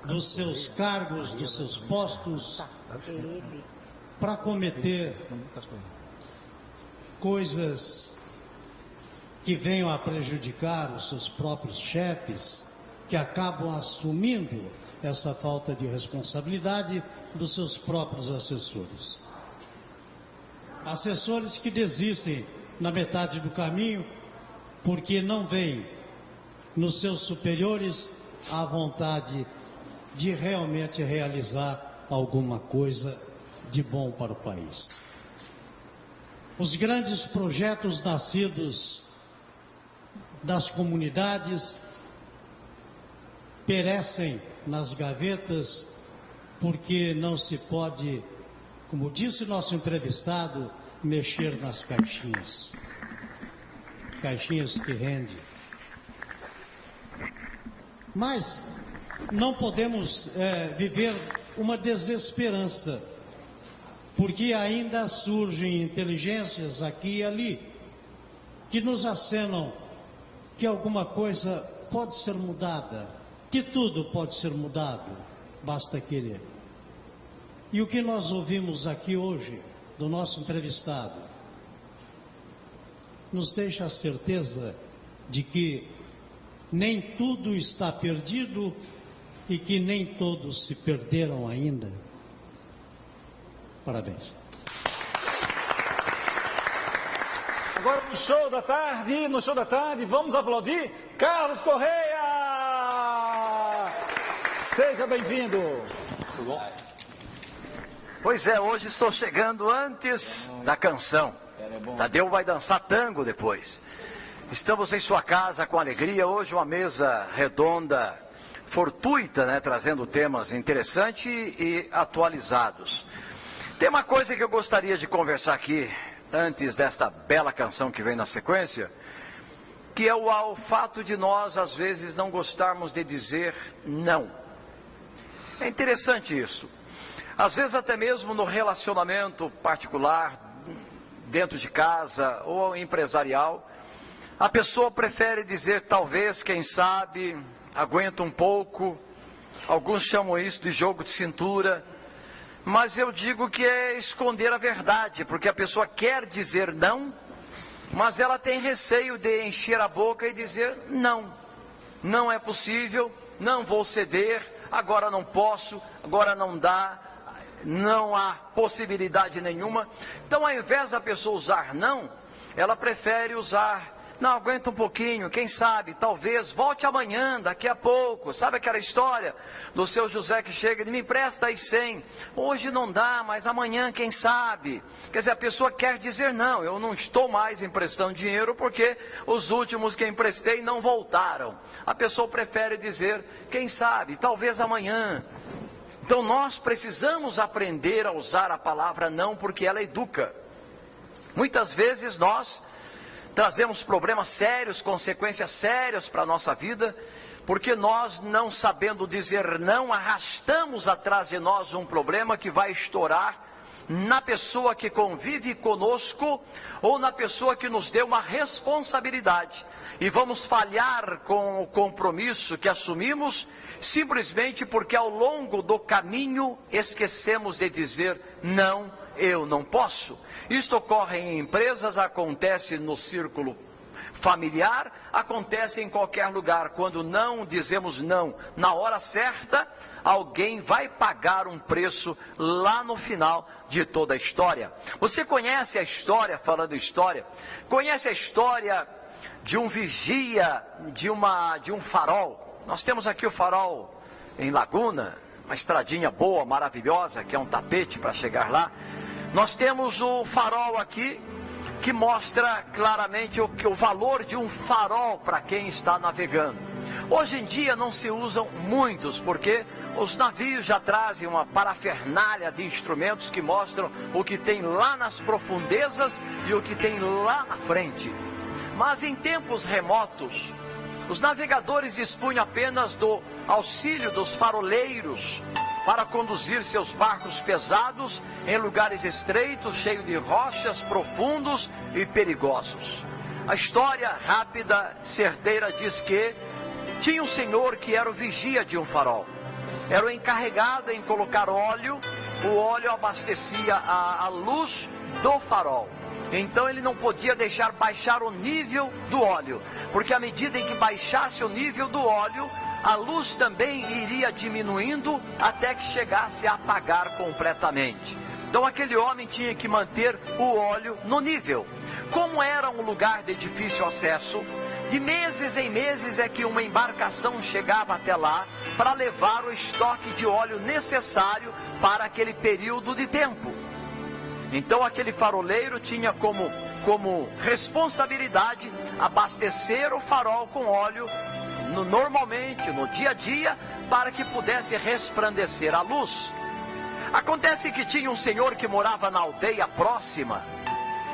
dos seus cargos, dos seus postos, para cometer coisas que venham a prejudicar os seus próprios chefes, que acabam assumindo essa falta de responsabilidade dos seus próprios assessores. Assessores que desistem na metade do caminho porque não veem nos seus superiores a vontade de realmente realizar alguma coisa de bom para o país. Os grandes projetos nascidos das comunidades perecem nas gavetas porque não se pode, como disse nosso entrevistado, mexer nas caixinhas. Caixinhas que rendem. Mas não podemos viver uma desesperança, porque ainda surgem inteligências aqui e ali que nos acenam que alguma coisa pode ser mudada, que tudo pode ser mudado, basta querer. E o que nós ouvimos aqui hoje do nosso entrevistado nos deixa a certeza de que nem tudo está perdido e que nem todos se perderam ainda. Parabéns. Agora no show da tarde, vamos aplaudir Carlos Correia! Seja bem-vindo. Tudo bom? Pois é, hoje estou chegando antes da canção. Tadeu vai dançar tango depois. Estamos em sua casa com alegria. Hoje uma mesa redonda, fortuita, né? Trazendo temas interessantes e atualizados. Tem uma coisa que eu gostaria de conversar aqui, antes desta bela canção que vem na sequência, que é o fato de nós, às vezes, não gostarmos de dizer não. É interessante isso. Às vezes, até mesmo no relacionamento particular, dentro de casa ou empresarial, a pessoa prefere dizer talvez, quem sabe, aguenta um pouco. Alguns chamam isso de jogo de cintura. Mas eu digo que é esconder a verdade, porque a pessoa quer dizer não, mas ela tem receio de encher a boca e dizer não. Não é possível, não vou ceder, agora não posso, agora não dá, não há possibilidade nenhuma. Então, ao invés da pessoa usar não, ela prefere usar Não, aguenta um pouquinho, quem sabe, talvez, volte amanhã, daqui a pouco. Sabe aquela história do seu José que chega e me empresta aí 100. Hoje não dá, mas amanhã, quem sabe. Quer dizer, a pessoa quer dizer não, eu não estou mais emprestando dinheiro porque os últimos que emprestei não voltaram. A pessoa prefere dizer, quem sabe, talvez amanhã. Então nós precisamos aprender a usar a palavra não, porque ela educa. Muitas vezes nós trazemos problemas sérios, consequências sérias para a nossa vida, porque nós, não sabendo dizer não, arrastamos atrás de nós um problema que vai estourar na pessoa que convive conosco ou na pessoa que nos deu uma responsabilidade. E vamos falhar com o compromisso que assumimos, simplesmente porque ao longo do caminho esquecemos de dizer não, eu não posso. Isto ocorre em empresas, acontece no círculo familiar, acontece em qualquer lugar. Quando não dizemos não na hora certa, alguém vai pagar um preço lá no final de toda a história. Você conhece a história, falando história, conhece a história de um vigia de um farol? Nós temos aqui o farol em Laguna, uma estradinha boa, maravilhosa, que é um tapete para chegar lá. Nós temos o farol aqui, que mostra claramente o valor de um farol para quem está navegando. Hoje em dia não se usam muitos, porque os navios já trazem uma parafernália de instrumentos que mostram o que tem lá nas profundezas e o que tem lá na frente. Mas em tempos remotos, os navegadores dispunham apenas do auxílio dos faroleiros para conduzir seus barcos pesados em lugares estreitos, cheios de rochas, profundos e perigosos. A história rápida, certeira, diz que tinha um senhor que era o vigia de um farol. Era o encarregado em colocar óleo, o óleo abastecia a luz do farol. Então ele não podia deixar baixar o nível do óleo, porque à medida em que baixasse o nível do óleo, a luz também iria diminuindo até que chegasse a apagar completamente. Então aquele homem tinha que manter o óleo no nível. Como era um lugar de difícil acesso, de meses em meses é que uma embarcação chegava até lá para levar o estoque de óleo necessário para aquele período de tempo. Então aquele faroleiro tinha como responsabilidade abastecer o farol com óleo normalmente, no dia a dia, para que pudesse resplandecer a luz. Acontece que tinha um senhor que morava na aldeia próxima,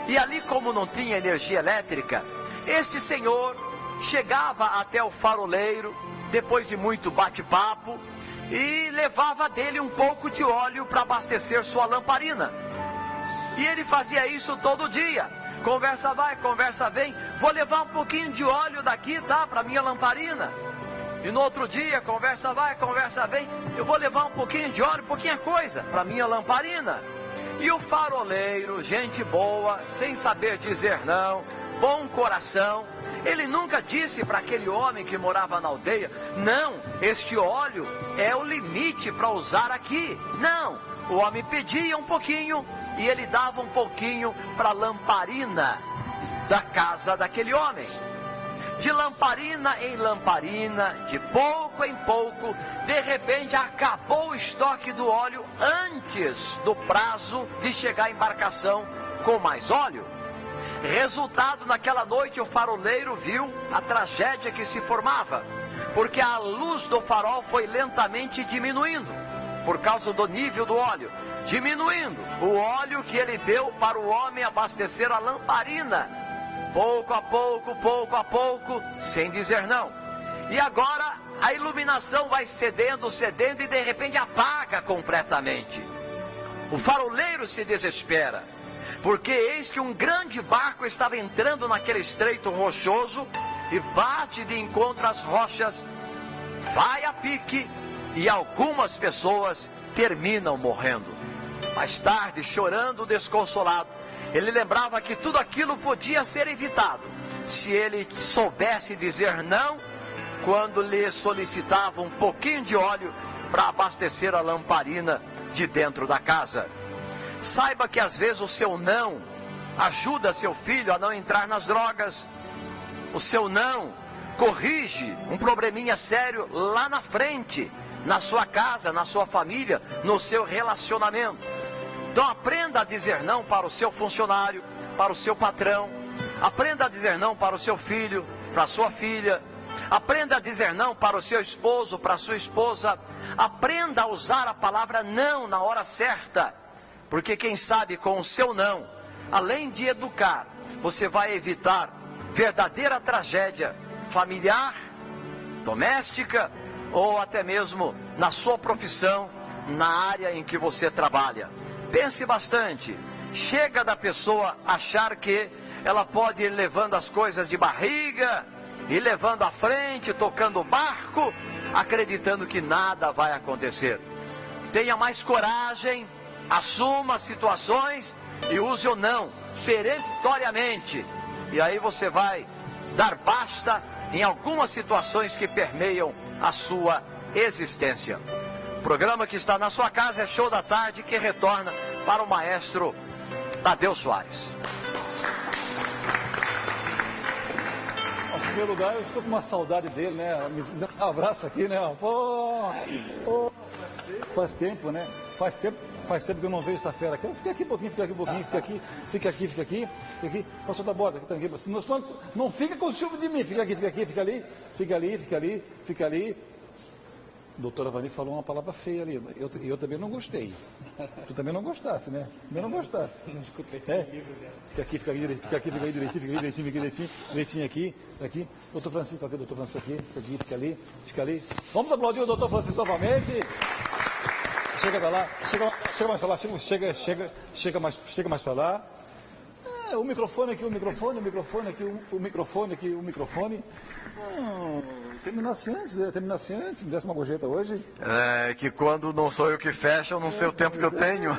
e ali, como não tinha energia elétrica, este senhor chegava até o faroleiro, depois de muito bate-papo, e levava dele um pouco de óleo para abastecer sua lamparina. E ele fazia isso todo dia. Conversa vai, conversa vem, vou levar um pouquinho de óleo daqui, tá, para minha lamparina. E no outro dia, conversa vai, conversa vem, eu vou levar um pouquinho de óleo, pouquinha coisa, para minha lamparina. E o faroleiro, gente boa, sem saber dizer não, bom coração, ele nunca disse para aquele homem que morava na aldeia, não, este óleo é o limite para usar aqui. Não, o homem pedia um pouquinho e ele dava um pouquinho para a lamparina da casa daquele homem. De lamparina em lamparina, de pouco em pouco, de repente acabou o estoque do óleo antes do prazo de chegar a embarcação com mais óleo. Resultado, naquela noite o faroleiro viu a tragédia que se formava, porque a luz do farol foi lentamente diminuindo, por causa do nível do óleo. Diminuindo o óleo que ele deu para o homem abastecer a lamparina, pouco a pouco, sem dizer não. E agora a iluminação vai cedendo e de repente apaga completamente. O faroleiro se desespera, porque eis que um grande barco estava entrando naquele estreito rochoso e bate de encontro às rochas, vai a pique e algumas pessoas terminam morrendo. Mais tarde, chorando desconsolado, ele lembrava que tudo aquilo podia ser evitado se ele soubesse dizer não quando lhe solicitava um pouquinho de óleo para abastecer a lamparina de dentro da casa. Saiba que às vezes o seu não ajuda seu filho a não entrar nas drogas, o seu não corrige um probleminha sério lá na frente, na sua casa, na sua família, no seu relacionamento. Então aprenda a dizer não para o seu funcionário, para o seu patrão. Aprenda a dizer não para o seu filho, para a sua filha. Aprenda a dizer não para o seu esposo, para a sua esposa. Aprenda a usar a palavra não na hora certa. Porque quem sabe com o seu não, além de educar, você vai evitar verdadeira tragédia familiar, doméstica ou até mesmo na sua profissão, na área em que você trabalha. Pense bastante. Chega da pessoa achar que ela pode ir levando as coisas de barriga, ir levando à frente, tocando o barco, acreditando que nada vai acontecer. Tenha mais coragem, assuma as situações e use o não peremptoriamente. E aí você vai dar basta em algumas situações que permeiam a sua existência. O programa que está na sua casa é Show da Tarde, que retorna para o maestro Tadeu Soares. Em primeiro lugar, eu estou com uma saudade dele, né? Me dá um abraço aqui, né? Faz tempo, né? Faz tempo que eu não vejo essa fera aqui. Eu fiquei aqui um pouquinho, fica aqui. Passou da borda, aqui tranquilo. Não fica com ciúme de mim. Fica ali. Doutora Vani falou uma palavra feia ali. Eu também não gostei. Tu também não gostasse, né? Também não gostasse. Não escutei. Fica aqui direitinho aqui. Doutor Francisco aqui, fica ali. Vamos aplaudir o doutor Francisco novamente. Chega pra lá, chega mais pra lá, chega mais pra lá. O microfone aqui. Terminasse antes, me desse uma gorjeta hoje. É que quando não sou eu que fecho, eu não sei o tempo que eu tenho.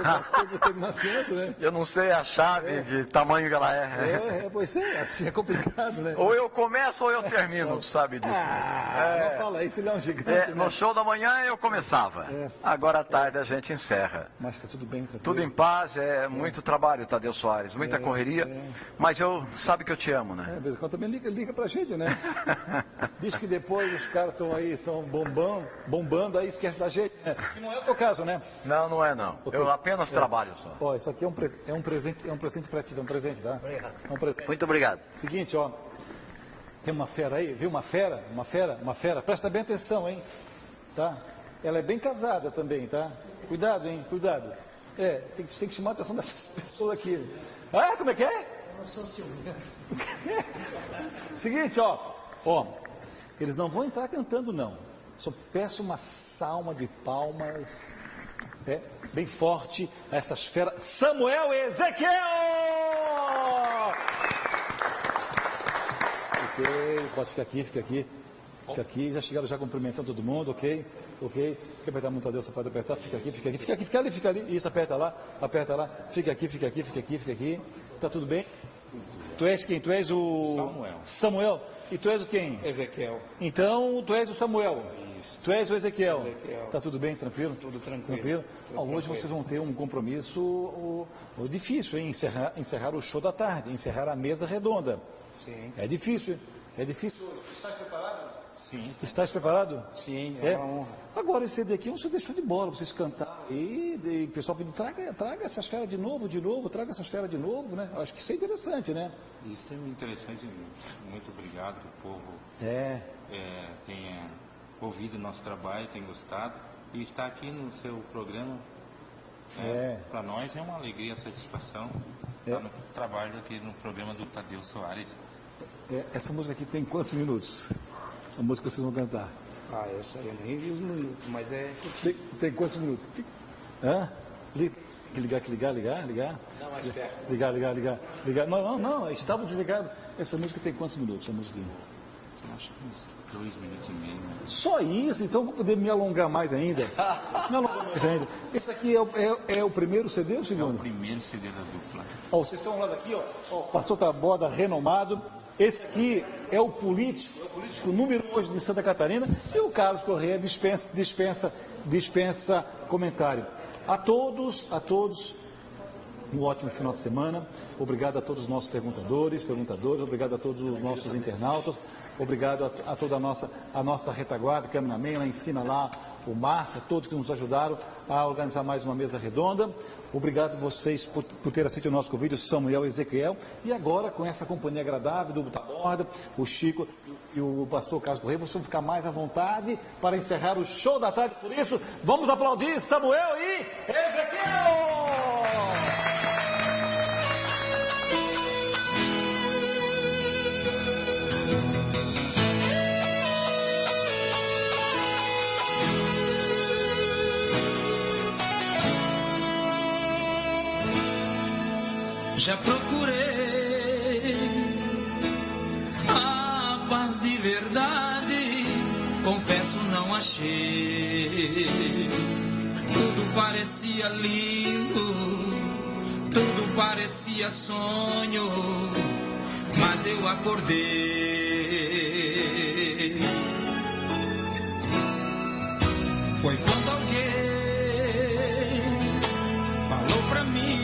Terminasse antes, né? Eu não sei a chave de tamanho que ela é. Pois é, assim é complicado, né? Ou eu começo ou eu termino, tu sabe disso. Não fala isso, ele é um gigante. Né? No show da manhã eu começava. Agora à tarde a gente encerra. Mas tá tudo bem, tudo em paz, muito trabalho, Tadeu Soares, muita correria. Mas sabe que eu te amo, né? De vez em quando também liga pra gente, né? Diz que depois os caras estão aí, estão bombando, aí esquece da gente. E não é o teu caso, né? Não é não. Okay. Eu apenas trabalho só. Ó, isso aqui é um presente para ti, tá? Obrigado. É um presente. Muito obrigado. Seguinte, ó. Tem uma fera aí, viu? Uma fera. Presta bem atenção, hein? Tá? Ela é bem casada também, tá? Cuidado, hein? Cuidado. Tem que chamar a atenção dessas pessoas aqui. Ah, como é que é? Eu não sou ciumento. Seguinte, ó. Eles não vão entrar cantando, não. Só peço uma salva de palmas, bem forte, a essas feras. Samuel e Ezequiel! Ok, pode ficar aqui. Já chegaram cumprimentando todo mundo, ok? Quer apertar muito a Deus, você pode apertar, fica ali. Isso, aperta lá. Fica aqui. Tá tudo bem? Tu és quem? Tu és o... Samuel. E tu és o quem? Ezequiel. Então, tu és o Samuel. Isso. Tu és o Ezequiel. Tá tudo bem? Tranquilo? Tudo tranquilo. Hoje vocês vão ter um compromisso difícil, hein? Encerrar o show da tarde, encerrar a mesa redonda. Sim. É difícil. Estás preparado? Sim. Estás preparado? Sim, é uma honra. Agora, esse CD aqui você deixou de bola, vocês cantaram aí, e o pessoal pediu, traga essas feras de novo, né? Acho que isso é interessante, né? Isso é interessante, muito obrigado que o povo tenha ouvido o nosso trabalho, tenha gostado, e estar aqui no seu programa, para nós é uma alegria, satisfação, estar no trabalho aqui no programa do Tadeu Soares. Essa música aqui tem quantos minutos? A música que vocês vão cantar? Essa eu nem vi os minutos, mas Tem quantos minutos? Ligar. Não, mais perto. Ligar. Não, estava desligado. Essa música tem quantos minutos? A música? Acho que uns 2 minutos e meio. Né? Só isso? Então eu vou poder me alongar mais ainda? Esse aqui é o primeiro CD ou o segundo? É o primeiro CD da dupla. Vocês estão lá daqui, Pastor Taborda, renomado. Esse aqui é o político número 1 de Santa Catarina, e o Carlos Corrêa dispensa comentário. A todos, um ótimo final de semana. Obrigado a todos os nossos perguntadores, obrigado a todos os nossos internautas, obrigado a toda a nossa retaguarda, cameraman, lá em cima, lá, o Márcio, todos que nos ajudaram a organizar mais uma mesa redonda. Obrigado a vocês por ter aceito o nosso convite, o Samuel e o Ezequiel. E agora, com essa companhia agradável do Borda, o Chico e o pastor Carlos Correia, vocês vão ficar mais à vontade para encerrar o show da tarde. Por isso, vamos aplaudir Samuel e Ezequiel! Já procurei a paz de verdade, confesso não achei. Tudo parecia lindo, tudo parecia sonho, mas eu acordei. Foi quando alguém falou pra mim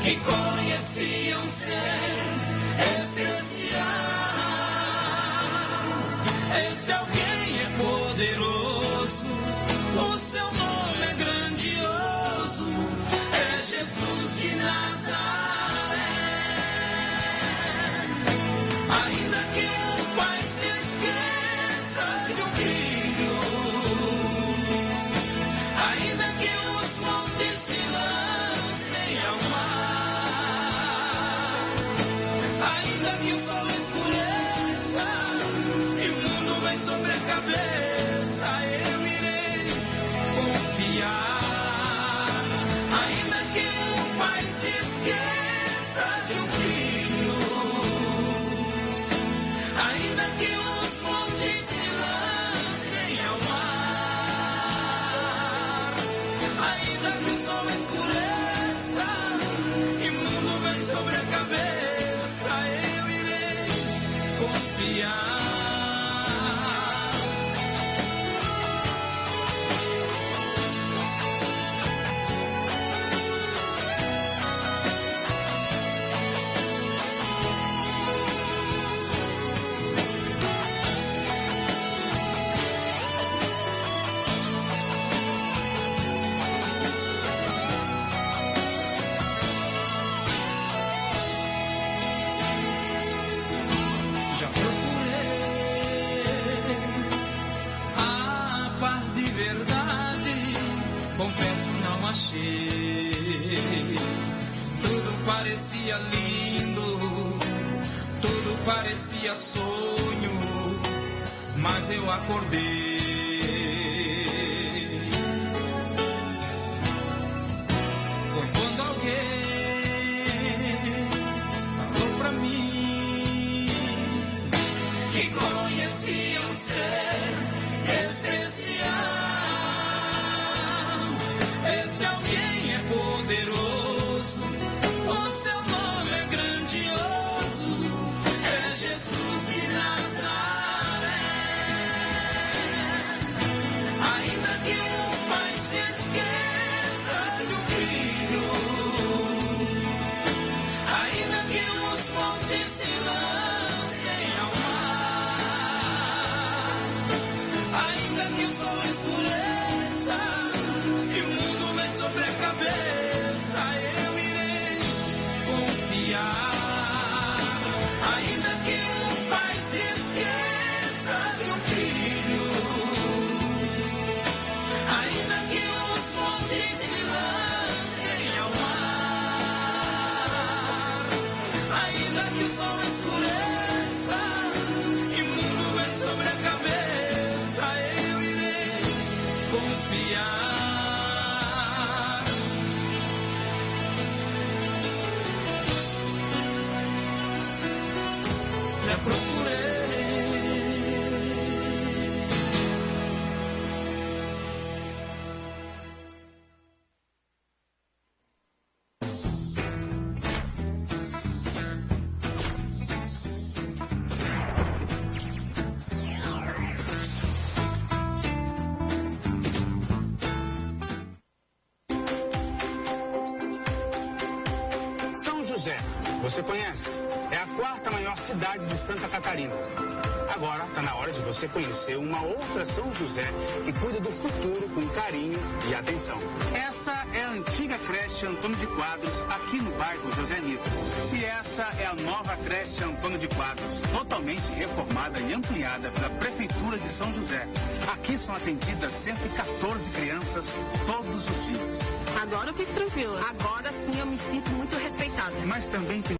que conhecia um ser especial. Esse alguém é poderoso, o seu nome é grandioso, é Jesus de Nazaré. Ainda que o pai se esqueça de um filho, ainda que os montes se lancem ao mar, ainda que o sol escureça e o mundo vem sobre a cabeça, eu irei confiar. Ainda que o pai se esqueça de um filho, ainda que os montes se lancem ao mar, ainda que o sol escureça e o mundo vem sobre a cabeça, eu irei confiar. Já procurei a paz de verdade, confesso não achei. Tudo parecia lindo, tudo parecia sonho, mas eu acordei. Foi quando alguém falou pra mim que conhecia um ser especial. Esse alguém é poderoso, o seu nome é grandioso, é Jesus de Nazaré. Ainda que o pai se esqueça de um filho, ainda que os montes se lancem ao mar, ainda que o sol escureça e o mundo vem sobre a cabeça, eu irei confiar. Ainda que o pai se esqueça de um filho, ainda que os montes se lancem ao mar, ainda que o sol escureça e o mundo vem sobre a cabeça, eu irei confiar. Já procurei. José, você conhece? É a 4ª maior cidade de Santa Catarina. Agora está na hora de você conhecer uma outra São José que cuida do futuro com carinho e atenção. Essa é a antiga creche Antônio de Quadros, aqui no bairro José Nito. E essa é a nova creche Antônio de Quadros, totalmente reformada e ampliada pela Prefeitura de São José. Aqui são atendidas 114 crianças todos os dias. Agora eu fico tranquila. Agora sim eu me sinto muito respeitada. Mas também tem